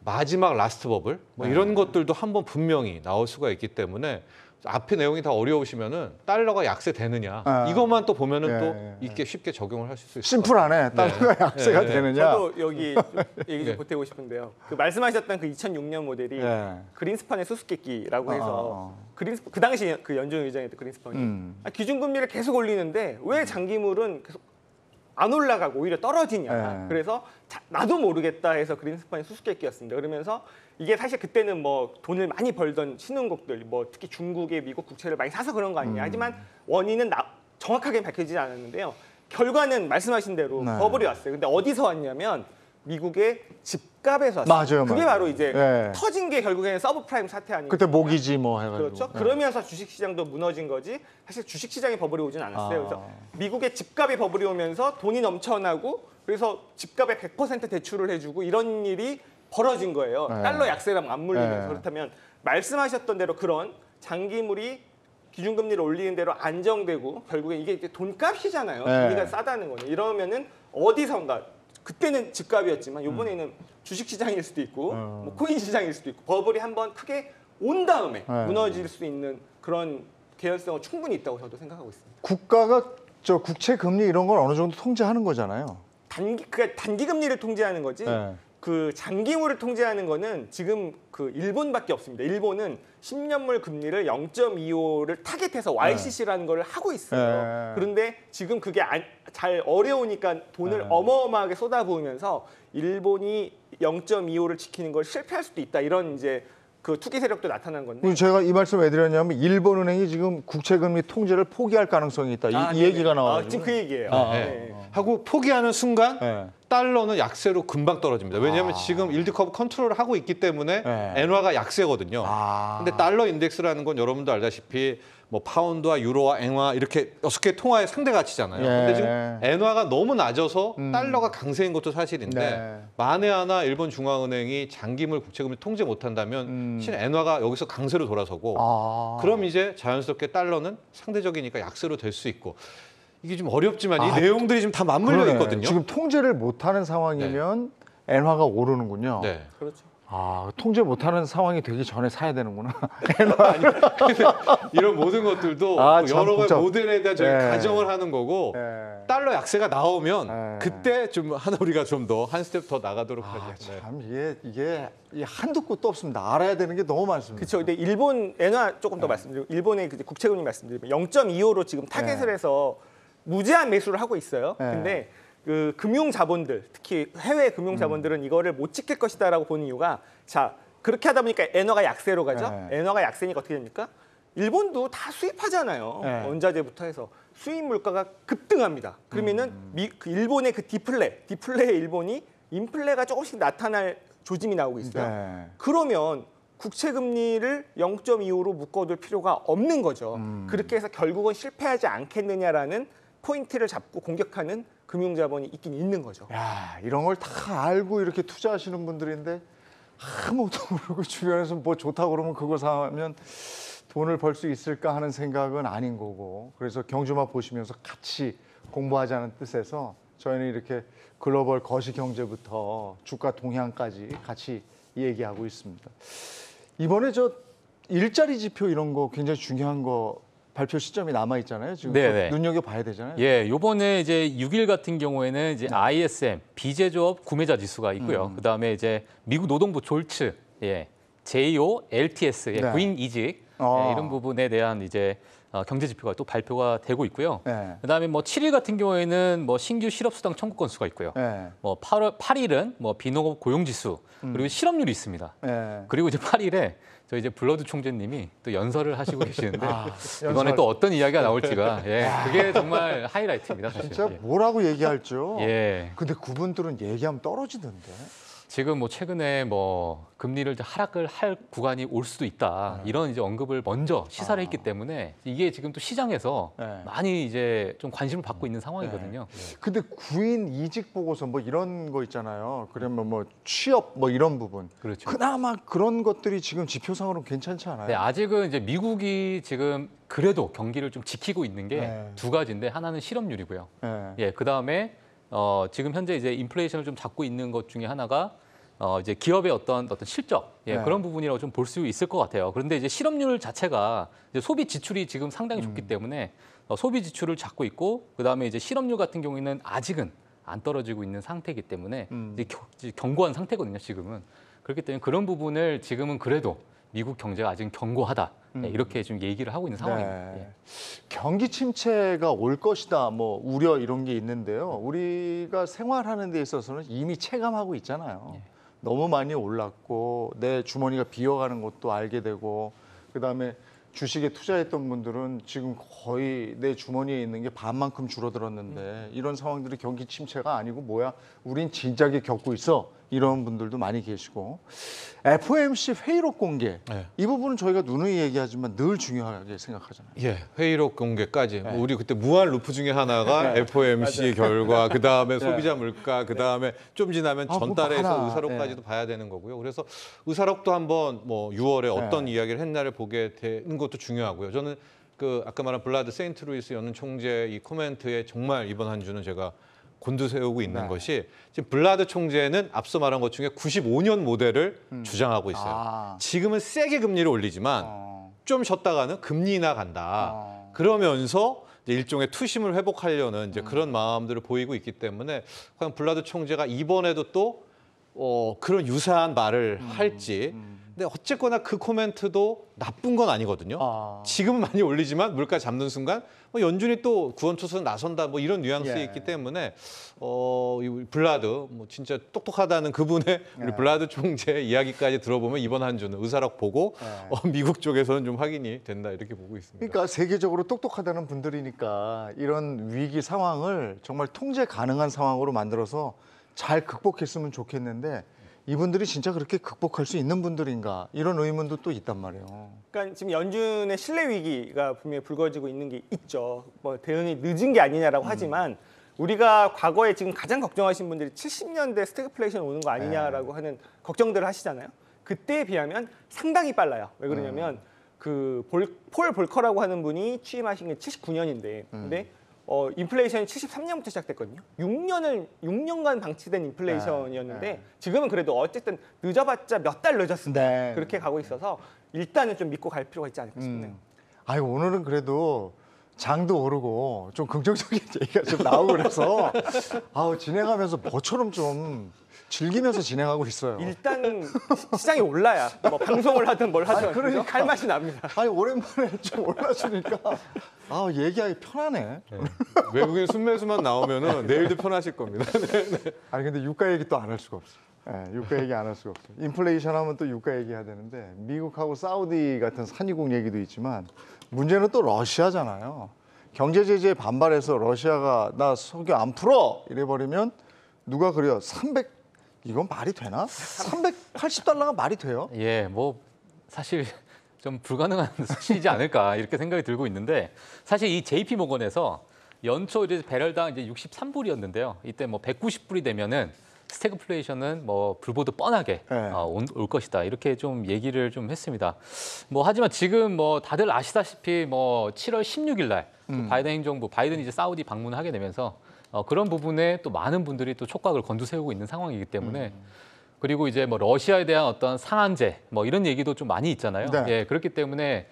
마지막 라스트 버블 뭐 이런 것들도 한번 분명히 나올 수가 있기 때문에 앞에 내용이 다 어려우시면은 달러가 약세되느냐 아. 이것만 또 보면은 예, 또 예. 이게 쉽게 적용을 하실 수 있어요. 심플하네. 달러가 약세가 네. 되느냐. 저도 여기 좀 얘기 좀 네. 보태고 싶은데요. 그 말씀하셨던 그 2006년 모델이 예. 그린스판의 수수께끼라고 해서 어. 그 당시 그 연준 의장이었던 그린스판이 기준금리를 계속 올리는데 왜 장기물은 계속 안 올라가고 오히려 떨어지냐. 예. 그래서 나도 모르겠다 해서 그린스판의 수수께끼였습니다. 그러면서 이게 사실 그때는 뭐 돈을 많이 벌던 신흥국들, 뭐 특히 중국의 미국 국채를 많이 사서 그런 거 아니냐. 하지만 원인은 정확하게 밝혀지지 않았는데요. 결과는 말씀하신 대로 네. 버블이 왔어요. 근데 어디서 왔냐면 미국의 집값에서 왔어요. 맞아요, 그게 맞아요. 바로 이제 예. 터진 게 결국에는 서브프라임 사태 아니에요. 그때 모기지 뭐 해가지고. 그렇죠. 예. 그러면서 주식시장도 무너진 거지. 사실 주식시장이 버블이 오진 않았어요. 그래서 미국의 집값이 버블이 오면서 돈이 넘쳐나고 그래서 집값에 100% 대출을 해주고 이런 일이 벌어진 거예요. 네. 달러 약세랑 맞물리면서. 네. 그렇다면 말씀하셨던 대로 그런 장기물이 기준금리를 올리는 대로 안정되고 결국엔 이게 이제 돈값이잖아요. 네. 금리가 싸다는 거는. 이러면은 어디선가 그때는 집값이었지만 이번에는 주식시장일 수도 있고 뭐 코인 시장일 수도 있고 버블이 한번 크게 온 다음에 네. 무너질 수 있는 그런 개연성은 충분히 있다고 저도 생각하고 있습니다. 국가가 저 국채 금리 이런 걸 어느 정도 통제하는 거잖아요. 단기 금리를 통제하는 거지. 네. 그 장기물을 통제하는 거는 지금 그 일본밖에 없습니다. 일본은 10년물 금리를 0.25를 타겟해서 YCC라는 걸 하고 있어요. 네. 그런데 지금 그게 잘 어려우니까 돈을 네. 어마어마하게 쏟아부으면서 일본이 0.25를 지키는 걸 실패할 수도 있다. 이런 이제 그 투기 세력도 나타난 건데. 그럼 제가 이 말씀 왜 드렸냐면 일본은행이 지금 국채 금리 통제를 포기할 가능성이 있다. 이 네네. 얘기가 나와가지고. 지금 그 얘기예요. 네. 네. 하고 포기하는 순간 네. 달러는 약세로 금방 떨어집니다. 왜냐하면 지금 일드 커브 컨트롤을 하고 있기 때문에 네. 엔화가 약세거든요. 근데 달러 인덱스라는 건 여러분도 알다시피 뭐 파운드와 유로와 엔화 이렇게 6개 통화의 상대 가치잖아요. 예. 근데 지금 엔화가 너무 낮아서 달러가 강세인 것도 사실인데 네. 만에 하나 일본 중앙은행이 장기물 국채금리 통제 못한다면 실 엔화가 여기서 강세로 돌아서고 그럼 이제 자연스럽게 달러는 상대적이니까 약세로 될 수 있고 이게 좀 어렵지만 이 내용들이 지금 다 맞물려 그러네. 있거든요. 지금 통제를 못하는 상황이면 엔화가 오르는군요. 네. 그렇죠. 통제 못하는 상황이 되기 전에 사야 되는구나. 이런 모든 것들도 참 여러 가지 복잡. 모델에 대한 저희 네. 가정을 하는 거고 네. 달러 약세가 나오면 네. 그때 좀 하나 우리가 좀 더 한 스텝 더 나가도록 하죠. 네. 참 이게 한도 끝도 없습니다. 알아야 되는 게 너무 많습니다. 그렇죠. 근데 일본 엔화 조금 더 말씀드리고 일본의 그 국채금리 말씀드리면 0.25로 지금 타겟을 해서 무제한 매수를 하고 있어요. 네. 근데 그 금융 자본들, 특히 해외 금융 자본들은 이거를 못 지킬 것이다라고 보는 이유가 자 그렇게 하다 보니까 엔화가 약세로 가죠. 네. 엔화가 약세니까 어떻게 됩니까? 일본도 다 수입하잖아요. 네. 원자재부터 해서 수입 물가가 급등합니다. 그러면은 그 일본의 그 디플레의 일본이 인플레가 조금씩 나타날 조짐이 나오고 있어요. 네. 그러면 국채 금리를 0.25로 묶어둘 필요가 없는 거죠. 그렇게 해서 결국은 실패하지 않겠느냐라는 포인트를 잡고 공격하는 금융자본이 있긴 있는 거죠. 야, 이런 걸 다 알고 이렇게 투자하시는 분들인데 아무것도 모르고 주변에서 뭐 좋다고 그러면 그거 사면 돈을 벌 수 있을까 하는 생각은 아닌 거고 그래서 경주마 보시면서 같이 공부하자는 뜻에서 저희는 이렇게 글로벌 거시경제부터 주가 동향까지 같이 얘기하고 있습니다. 이번에 저 일자리 지표 이런 거 굉장히 중요한 거 발표 시점이 남아 있잖아요. 지금 네네. 눈여겨 봐야 되잖아요. 예, 요번에 이제 6일 같은 경우에는 이제 ISM 비제조업 구매자 지수가 있고요. 그다음에 이제 미국 노동부 졸츠, 예, JO, LTS, 예, 네. 구인 이직 예, 이런 부분에 대한 이제 경제 지표가 또 발표가 되고 있고요. 네. 그다음에 뭐 7일 같은 경우에는 뭐 신규 실업수당 청구 건수가 있고요. 네. 뭐 8일은 뭐 비농업 고용 지수 그리고 실업률이 있습니다. 네. 그리고 이제 8일에 저 이제 블러드 총재님이 또 연설을 하시고 계시는데 이번에 연설. 또 어떤 이야기가 나올지가 예, 그게 정말 하이라이트입니다. 사실. 진짜 뭐라고 얘기할죠? 예. 근데 그분들은 얘기하면 떨어지던데. 지금 뭐 최근에 뭐 금리를 이제 하락을 할 구간이 올 수도 있다 이런 이제 언급을 먼저 시사를 했기 때문에 이게 지금 또 시장에서 네. 많이 이제 좀 관심을 받고 있는 상황이거든요. 근데 구인 이직 보고서 뭐 이런 거 있잖아요. 그러면 뭐 취업 뭐 이런 부분. 그렇죠. 그나마 그런 것들이 지금 지표상으로 괜찮지 않아요? 네, 아직은 이제 미국이 지금 그래도 경기를 좀 지키고 있는 게 네. 두 가지인데 하나는 실업률이고요. 네. 예, 그 다음에 지금 현재 이제 인플레이션을 좀 잡고 있는 것 중에 하나가 이제 기업의 어떤 실적 네. 그런 부분이라고 좀 볼 수 있을 것 같아요. 그런데 이제 실업률 자체가 이제 소비 지출이 지금 상당히 좋기 때문에 소비 지출을 잡고 있고 그다음에 이제 실업률 같은 경우에는 아직은 안 떨어지고 있는 상태이기 때문에 이제 견고한 상태거든요. 지금은 그렇기 때문에 그런 부분을 지금은 그래도 미국 경제가 아직 견고하다 이렇게 좀 얘기를 하고 있는 상황입니다. 네. 예. 경기 침체가 올 것이다, 뭐 우려 이런 게 있는데요. 우리가 생활하는 데 있어서는 이미 체감하고 있잖아요. 너무 많이 올랐고 내 주머니가 비어가는 것도 알게 되고 그다음에 주식에 투자했던 분들은 지금 거의 내 주머니에 있는 게 반만큼 줄어들었는데 이런 상황들이 경기 침체가 아니고 뭐야 우린 진작에 겪고 있어 이런 분들도 많이 계시고 FOMC 회의록 공개 네. 이 부분은 저희가 누누이 얘기하지만 늘 중요하게 생각하잖아요. 예, 회의록 공개까지. 뭐 우리 그때 무한 루프 중에 하나가 FOMC 결과, 그 다음에 소비자 물가, 그 다음에 좀 지나면 전달에 하나. 해서 의사록까지도 봐야 되는 거고요. 그래서 의사록도 한번 뭐 6월에 어떤 이야기를 했나를 보게 되는 것도 중요하고요. 저는 그 아까 말한 블라드 세인트루이스 연은 총재 이 코멘트에 정말 이번 한 주는 제가 곤두세우고 있는 것이 지금 블라드 총재는 앞서 말한 것 중에 95년 모델을 주장하고 있어요. 지금은 세게 금리를 올리지만 좀 쉬었다가는 금리 인하 간다. 그러면서 이제 일종의 투심을 회복하려는 이제 그런 마음들을 보이고 있기 때문에 과연 블라드 총재가 이번에도 또 그런 유사한 말을 할지. 근데 어쨌거나 그 코멘트도 나쁜 건 아니거든요. 지금은 많이 올리지만 물가 잡는 순간 뭐 연준이 또 구원투수 나선다 뭐 이런 뉘앙스가 있기 때문에 이 블라드 뭐 진짜 똑똑하다는 그분의 우리 블라드 총재 이야기까지 들어보면 이번 한 주는 의사록 보고 미국 쪽에서는 좀 확인이 된다 이렇게 보고 있습니다. 그러니까 세계적으로 똑똑하다는 분들이니까 이런 위기 상황을 정말 통제 가능한 상황으로 만들어서 잘 극복했으면 좋겠는데 이분들이 진짜 그렇게 극복할 수 있는 분들인가 이런 의문도 또 있단 말이에요. 그러니까 지금 연준의 신뢰 위기가 분명히 불거지고 있는 게 있죠. 뭐 대응이 늦은 게 아니냐라고 하지만 우리가 과거에 지금 가장 걱정하신 분들이 70년대 스태그플레이션 오는 거 아니냐라고 하는 걱정들을 하시잖아요. 그때에 비하면 상당히 빨라요. 왜 그러냐면 폴 볼커라고 하는 분이 취임하신 게 79년인데 근데 인플레이션이 73년부터 시작됐거든요. 6년간 방치된 인플레이션이었는데 지금은 그래도 어쨌든 늦어봤자 몇 달 늦었습니다. 네. 그렇게 가고 있어서 일단은 좀 믿고 갈 필요가 있지 않을까 싶네요. 아유 오늘은 그래도 장도 오르고 좀 긍정적인 얘기가 좀 나오고 그래서 진행하면서 뭐처럼 좀 즐기면서 진행하고 있어요. 일단 시장이 올라야 뭐 방송을 하든 뭘 하든 그러니까. 할 맛이 납니다. 오랜만에 좀 올라주니까 얘기하기 편하네. 네. 외국인 순매수만 나오면은 내일도 편하실 겁니다. 아니 근데 유가 얘기 또 안 할 수가 없어. 유가 얘기 안 할 수가 없어. 인플레이션 하면 또 유가 얘기해야 되는데 미국하고 사우디 같은 산유국 얘기도 있지만 문제는 또 러시아잖아요. 경제 제재에 반발해서 러시아가 나 석유 안 풀어 이래버리면 누가 그래요? 이건 말이 되나? 380달러가 말이 돼요? 예, 뭐 사실 좀 불가능한 수치이지 않을까 이렇게 생각이 들고 있는데 사실 이 JP 모건에서 연초 이제 배럴당 이제 63불이었는데요. 이때 뭐 190불이 되면은 스태그플레이션은 뭐 불보듯 뻔하게 올 것이다 이렇게 좀 얘기를 좀 했습니다. 뭐 하지만 지금 뭐 다들 아시다시피 뭐 7월 16일 날 바이든 행정부 바이든이 이제 사우디 방문을 하게 되면서 그런 부분에 또 많은 분들이 또 촉각을 곤두세우고 있는 상황이기 때문에 그리고 이제 뭐 러시아에 대한 어떤 상한제 뭐 이런 얘기도 좀 많이 있잖아요. 네. 예, 그렇기 때문에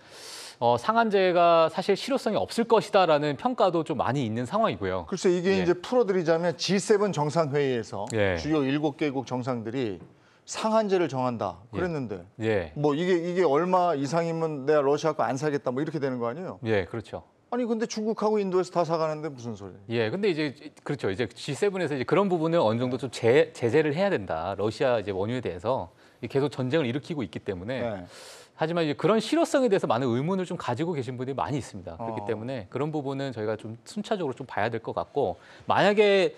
상한제가 사실 실효성이 없을 것이다라는 평가도 좀 많이 있는 상황이고요. 글쎄 이게 예. 이제 풀어드리자면 G7 정상회의에서 예. 주요 7개국 정상들이 상한제를 정한다 그랬는데 예, 뭐 이게 얼마 이상이면 내가 러시아 거 안 사겠다 뭐 이렇게 되는 거 아니에요? 예, 그렇죠. 아니 근데 중국하고 인도에서 다 사가는데 무슨 소리예요? 예, 근데 이제 그렇죠. 이제 G7에서 이제 그런 부분을 어느 정도 좀 제재를 해야 된다. 러시아 이제 원유에 대해서 계속 전쟁을 일으키고 있기 때문에. 네. 하지만 이제 그런 실효성에 대해서 많은 의문을 좀 가지고 계신 분들이 많이 있습니다. 그렇기 때문에 그런 부분은 저희가 좀 순차적으로 좀 봐야 될 것 같고 만약에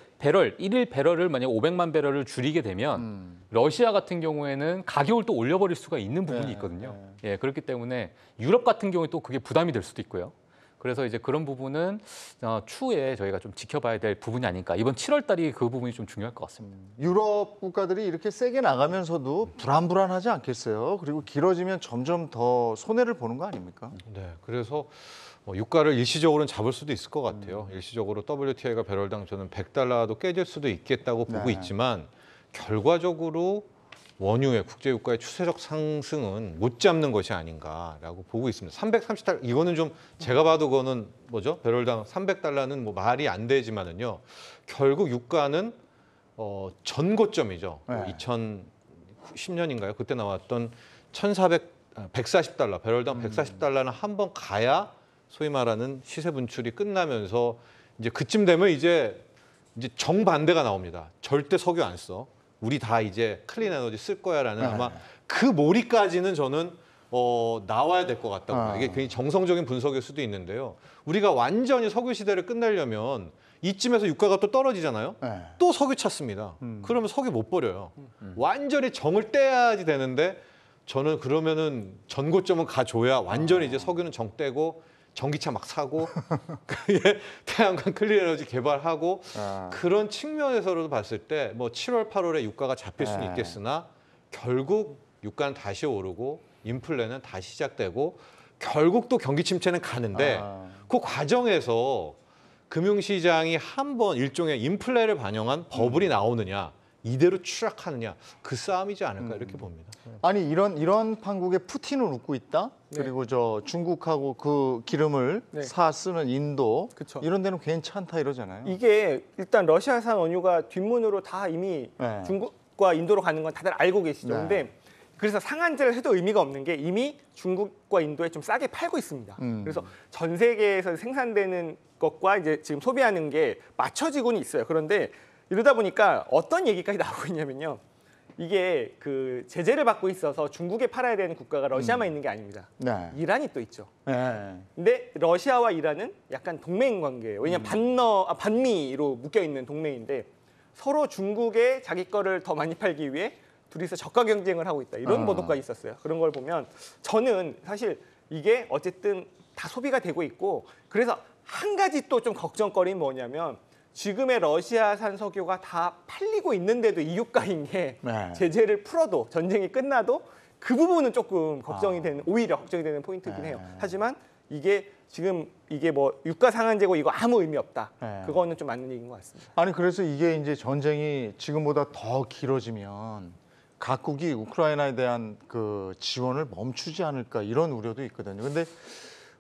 일일 배럴을 만약 500만 배럴을 줄이게 되면 러시아 같은 경우에는 가격을 또 올려버릴 수가 있는 부분이 있거든요. 예, 그렇기 때문에 유럽 같은 경우에 또 그게 부담이 될 수도 있고요. 그래서 이제 그런 부분은 추후에 저희가 좀 지켜봐야 될 부분이 아닐까. 이번 7월 달이 그 부분이 좀 중요할 것 같습니다. 유럽 국가들이 이렇게 세게 나가면서도 불안불안하지 않겠어요? 그리고 길어지면 점점 더 손해를 보는 거 아닙니까? 네, 그래서 유가를 일시적으로는 잡을 수도 있을 것 같아요. 일시적으로 WTI가 배럴당 저는 $100도 깨질 수도 있겠다고 보고 네. 있지만 결과적으로 원유의 국제유가의 추세적 상승은 못 잡는 것이 아닌가라고 보고 있습니다. 330달러 이거는 좀 제가 봐도 그거는 뭐죠? 배럴당 300달러는 뭐 말이 안 되지만은요. 결국 유가는 전고점이죠. 네. 2010년인가요? 그때 나왔던 140달러 배럴당 140달러는 한 번 가야 소위 말하는 시세 분출이 끝나면서 이제 그쯤 되면 이제 정반대가 나옵니다. 절대 석유 안 써. 우리 다 이제 클린 에너지 쓸 거야라는 아마 그 몰이까지는 저는 나와야 될 것 같다고 봐요. 이게 굉장히 정성적인 분석일 수도 있는데요. 우리가 완전히 석유 시대를 끝내려면 이쯤에서 유가가 또 떨어지잖아요. 또 석유 찾습니다. 그러면 석유 못 버려요. 완전히 정을 떼야지 되는데 저는 그러면은 전고점은 가줘야 완전히 이제 석유는 정 떼고 전기차 막 사고 태양광 클린 에너지 개발하고 그런 측면에서도 봤을 때 뭐 7월, 8월에 유가가 잡힐 수는 있겠으나 결국 유가는 다시 오르고 인플레는 다시 시작되고 결국 또 경기 침체는 가는데 그 과정에서 금융시장이 한번 일종의 인플레를 반영한 버블이 나오느냐 이대로 추락하느냐 그 싸움이지 않을까 이렇게 봅니다. 아니 이런 판국에 푸틴은 웃고 있다. 네. 그리고 저 중국하고 그 기름을 네. 사 쓰는 인도 그쵸. 이런 데는 괜찮다 이러잖아요. 이게 일단 러시아산 원유가 뒷문으로 다 이미 네. 중국과 인도로 가는 건 다들 알고 계시죠. 네. 근데 그래서 상한제를 해도 의미가 없는 게 이미 중국과 인도에 좀 싸게 팔고 있습니다. 그래서 전 세계에서 생산되는 것과 이제 지금 소비하는 게 맞춰지고는 있어요. 그런데 이러다 보니까 어떤 얘기까지 나오고 있냐면요. 이게 그 제재를 받고 있어서 중국에 팔아야 되는 국가가 러시아만 있는 게 아닙니다. 네. 이란이 또 있죠. 네. 근데 러시아와 이란은 약간 동맹 관계예요. 왜냐하면 반미로 묶여 있는 동맹인데 서로 중국에 자기 거를 더 많이 팔기 위해 둘이서 저가 경쟁을 하고 있다. 이런 보도가 있었어요. 그런 걸 보면 저는 사실 이게 어쨌든 다 소비가 되고 있고 그래서 한 가지 또 좀 걱정거리는 뭐냐면 지금의 러시아산 석유가 다 팔리고 있는데도 이 유가인 게 네. 제재를 풀어도 전쟁이 끝나도 그 부분은 조금 걱정이 되는 오히려 걱정이 되는 포인트긴 해요. 하지만 이게 지금 이게 뭐 유가 상한제고 이거 아무 의미 없다. 네. 그거는 좀 맞는 얘기인 것 같습니다. 아니 그래서 이게 이제 전쟁이 지금보다 더 길어지면 각국이 우크라이나에 대한 그 지원을 멈추지 않을까 이런 우려도 있거든요. 근데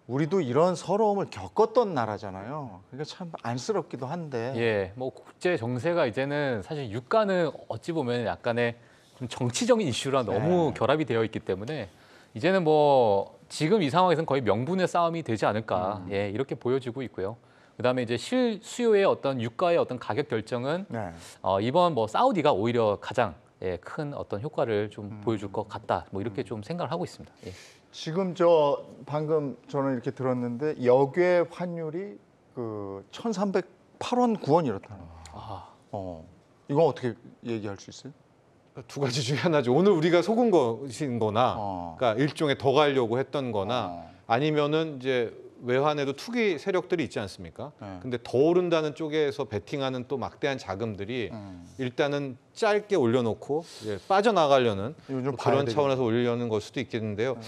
우리도 이런 서러움을 겪었던 나라잖아요. 그러니까 참 안쓰럽기도 한데. 예, 뭐 국제 정세가 이제는 사실 유가는 어찌 보면 약간의 좀 정치적인 이슈랑 너무 결합이 되어 있기 때문에 이제는 뭐 지금 이 상황에서는 거의 명분의 싸움이 되지 않을까 예, 이렇게 보여지고 있고요. 그다음에 이제 실수요의 어떤 유가의 어떤 가격 결정은 네. 이번 뭐 사우디가 오히려 가장 큰 어떤 효과를 좀 보여줄 것 같다. 뭐 이렇게 좀 생각을 하고 있습니다. 예. 지금 방금 저는 이렇게 들었는데 역외 환율이 그 1,308원 9원 이렇다는. 이건 어떻게 얘기할 수 있어요? 두 가지 중에 하나죠. 오늘 우리가 속은 것인 거나 그러니까 일종의 더 가려고 했던 거나 아니면은 이제 외환에도 투기 세력들이 있지 않습니까? 근데 더 오른다는 쪽에서 베팅하는 또 막대한 자금들이 일단은 짧게 올려놓고 이제 빠져나가려는 이거 좀 그런 봐야 차원에서 올리려는 걸 수도 있겠는데요.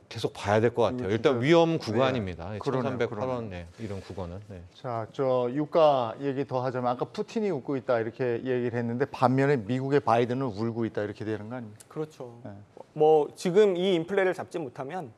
계속 봐야 될 것 같아요. 일단 위험 구간입니다. 그러네요, 1,308원 네, 이런 구간은. 네. 자, 저 유가 얘기 더 하자면 아까 푸틴이 웃고 있다 이렇게 얘기를 했는데 반면에 미국의 바이든은 울고 있다 이렇게 되는 거 아닙니까? 그렇죠. 뭐 지금 이 인플레를 잡지 못하면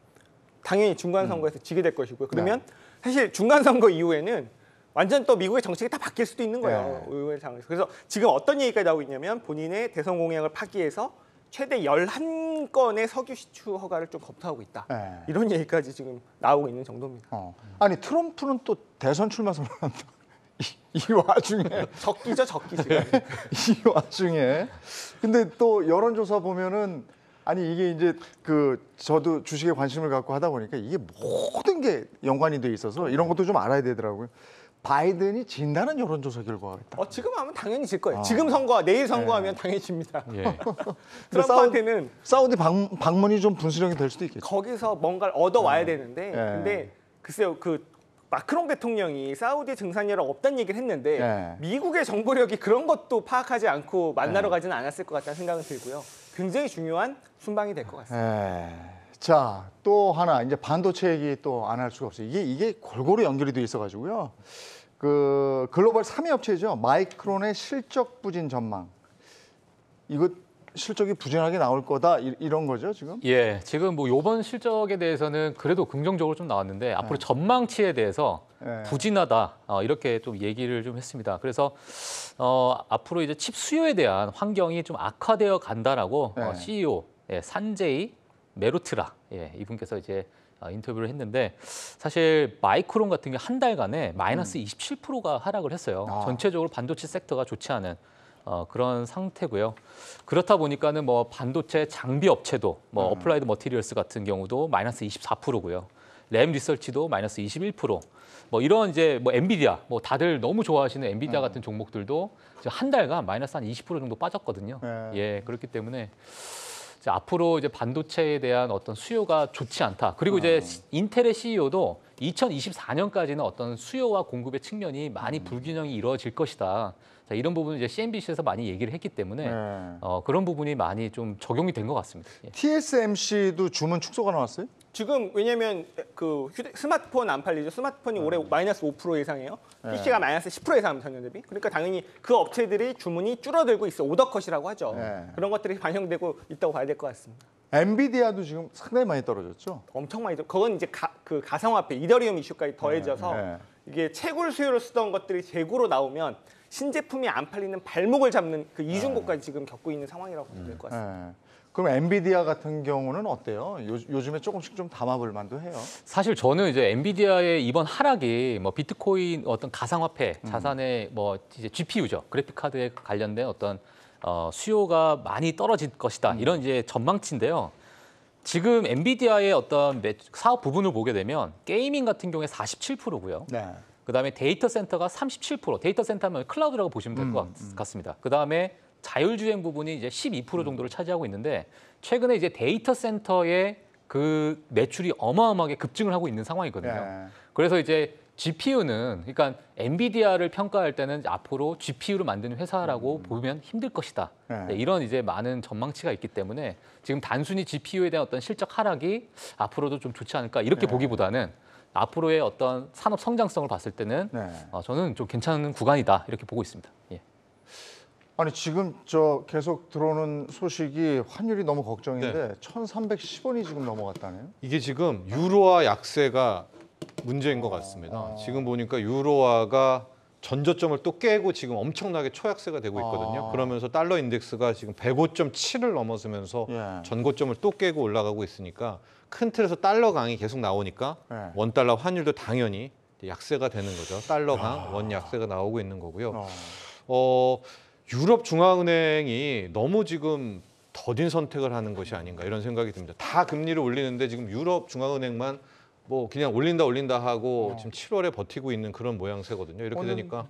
당연히 중간 선거에서 지게 될 것이고요. 그러면 사실 중간 선거 이후에는 완전 또 미국의 정책이 다 바뀔 수도 있는 거예요. 의회 상황에서. 그래서 지금 어떤 얘기가 나오고 있냐면 본인의 대선 공약을 파기해서 최대 11건의 석유 시추 허가를 좀 검토하고 있다. 이런 얘기까지 지금 나오고 있는 정도입니다. 아니 트럼프는 또 대선 출마 선언한다. 이 와중에 적기죠, 적기 지금. 이 와중에 근데 또 여론조사 보면은 아니 이게 이제 그 저도 주식에 관심을 갖고 하다 보니까 이게 모든 게 연관이 돼 있어서 이런 것도 좀 알아야 되더라고요. 바이든이 진다는 여론조사 결과가 있다. 지금 하면 당연히 질 거예요. 지금 선거, 내일 선거하면 당연히 집니다. 예. 트럼프한테는 사우디 방문이 좀 분수령이 될 수도 있겠죠. 거기서 뭔가를 얻어와야 되는데 근데 글쎄요 그 마크롱 대통령이 사우디 증산이랑 없다는 얘기를 했는데 미국의 정보력이 그런 것도 파악하지 않고 만나러 가지는 않았을 것 같다는 생각은 들고요. 굉장히 중요한 순방이 될 것 같습니다. 자, 또 하나 이제 반도체 얘기 또 안 할 수가 없어요. 이게 골고루 연결이 돼 있어가지고요. 그 글로벌 3위 업체죠. 마이크론의 실적 부진 전망. 이거 실적이 부진하게 나올 거다 이런 거죠 지금? 예, 지금 뭐 이번 실적에 대해서는 그래도 긍정적으로 좀 나왔는데 앞으로 전망치에 대해서 부진하다 이렇게 좀 얘기를 좀 했습니다. 그래서 앞으로 이제 칩 수요에 대한 환경이 좀 악화되어 간다라고 CEO 산제이 메로트라 이분께서 이제 인터뷰를 했는데 사실 마이크론 같은 게 한 달간에 마이너스 27%가 하락을 했어요. 전체적으로 반도체 섹터가 좋지 않은 그런 상태고요. 그렇다 보니까는 뭐 반도체 장비 업체도 뭐 어플라이드 머티리얼스 같은 경우도 마이너스 24%고요. 램 리서치도 마이너스 21%. 뭐 이런 이제 뭐 엔비디아 뭐 다들 너무 좋아하시는 엔비디아 같은 종목들도 한 달간 마이너스 한 20% 정도 빠졌거든요. 예, 그렇기 때문에 이제 앞으로 이제 반도체에 대한 어떤 수요가 좋지 않다. 그리고 이제 인텔의 CEO도 2024년까지는 어떤 수요와 공급의 측면이 많이 불균형이 이루어질 것이다. 자, 이런 부분을 이제 CNBC에서 많이 얘기를 했기 때문에 그런 부분이 많이 좀 적용이 된 것 같습니다. 예. TSMC도 주문 축소가 나왔어요? 지금 왜냐면 그 스마트폰 안 팔리죠. 스마트폰이 올해 마이너스 5% 예상해요. PC가 마이너스 10% 예상합니다. 전년 대비. 그러니까 당연히 그 업체들이 주문이 줄어들고 있어. 오더컷이라고 하죠. 그런 것들이 반영되고 있다고 봐야 될 것 같습니다. 엔비디아도 지금 상당히 많이 떨어졌죠? 엄청 많이 그건 이제 그 가상화폐 이더리움 이슈까지 더해져서 이게 채굴 수요를 쓰던 것들이 재고로 나오면 신제품이 안 팔리는 발목을 잡는 그 이중고까지 지금 겪고 있는 상황이라고 보면 될 것 같습니다. 그럼 엔비디아 같은 경우는 어때요? 요즘에 조금씩 좀 담아볼 만도 해요. 사실 저는 이제 엔비디아의 이번 하락이 뭐 비트코인 어떤 가상화폐 자산의 뭐 이제 GPU죠. 그래픽 카드에 관련된 어떤 수요가 많이 떨어질 것이다. 이런 이제 전망치인데요. 지금 엔비디아의 어떤 사업 부분을 보게 되면 게이밍 같은 경우에 47%고요. 네. 그다음에 데이터 센터가 37%. 데이터 센터면 클라우드라고 보시면 될 것 같습니다. 그다음에 자율주행 부분이 이제 12% 정도를 차지하고 있는데 최근에 이제 데이터 센터의 그 매출이 어마어마하게 급증을 하고 있는 상황이거든요. 그래서 이제 GPU는 그러니까 엔비디아를 평가할 때는 앞으로 GPU를 만드는 회사라고 보면 힘들 것이다. 네, 이런 이제 많은 전망치가 있기 때문에 지금 단순히 GPU에 대한 어떤 실적 하락이 앞으로도 좀 좋지 않을까 이렇게 보기보다는 앞으로의 어떤 산업 성장성을 봤을 때는 저는 좀 괜찮은 구간이다 이렇게 보고 있습니다. 예. 아니 지금 저 계속 들어오는 소식이 환율이 너무 걱정인데 1,310원이 지금 넘어갔다네요. 이게 지금 유로화 약세가 문제인 것 같습니다. 지금 보니까 유로화가 전저점을 또 깨고 지금 엄청나게 초약세가 되고 있거든요. 그러면서 달러 인덱스가 지금 105.7을 넘어서면서 전고점을 또 깨고 올라가고 있으니까 큰 틀에서 달러 강이 계속 나오니까 원달러 환율도 당연히 약세가 되는 거죠. 달러 강, 원 약세가 나오고 있는 거고요. 유럽 중앙은행이 너무 지금 더딘 선택을 하는 것이 아닌가 이런 생각이 듭니다. 다 금리를 올리는데 지금 유럽 중앙은행만 뭐 그냥 올린다 하고 지금 7월에 버티고 있는 그런 모양새거든요. 이렇게 되니까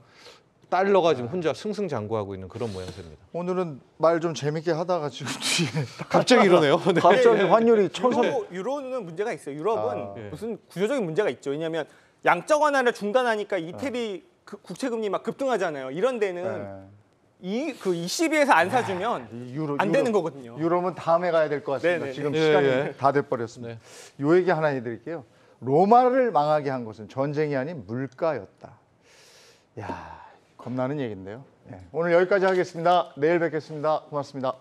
달러가 지금 혼자 승승장구하고 있는 그런 모양새입니다. 오늘은 말 좀 재밌게 하다가 지금 뒤에 갑자기 이러네요. 네. 갑자기 환율이 1,300. 유로는 문제가 있어요. 유럽은 무슨 구조적인 문제가 있죠. 왜냐하면 양적 완화를 중단하니까 이태리 국채금리 막 급등하잖아요. 이런 데는 그 ECB에서 안 사주면 안 되는 거거든요. 유럽은 다음에 가야 될 것 같습니다. 네네. 지금 시간이 다 돼버렸습니다. 요 얘기 하나 해드릴게요. 로마를 망하게 한 것은 전쟁이 아닌 물가였다. 야, 겁나는 얘기인데요. 오늘 여기까지 하겠습니다. 내일 뵙겠습니다. 고맙습니다.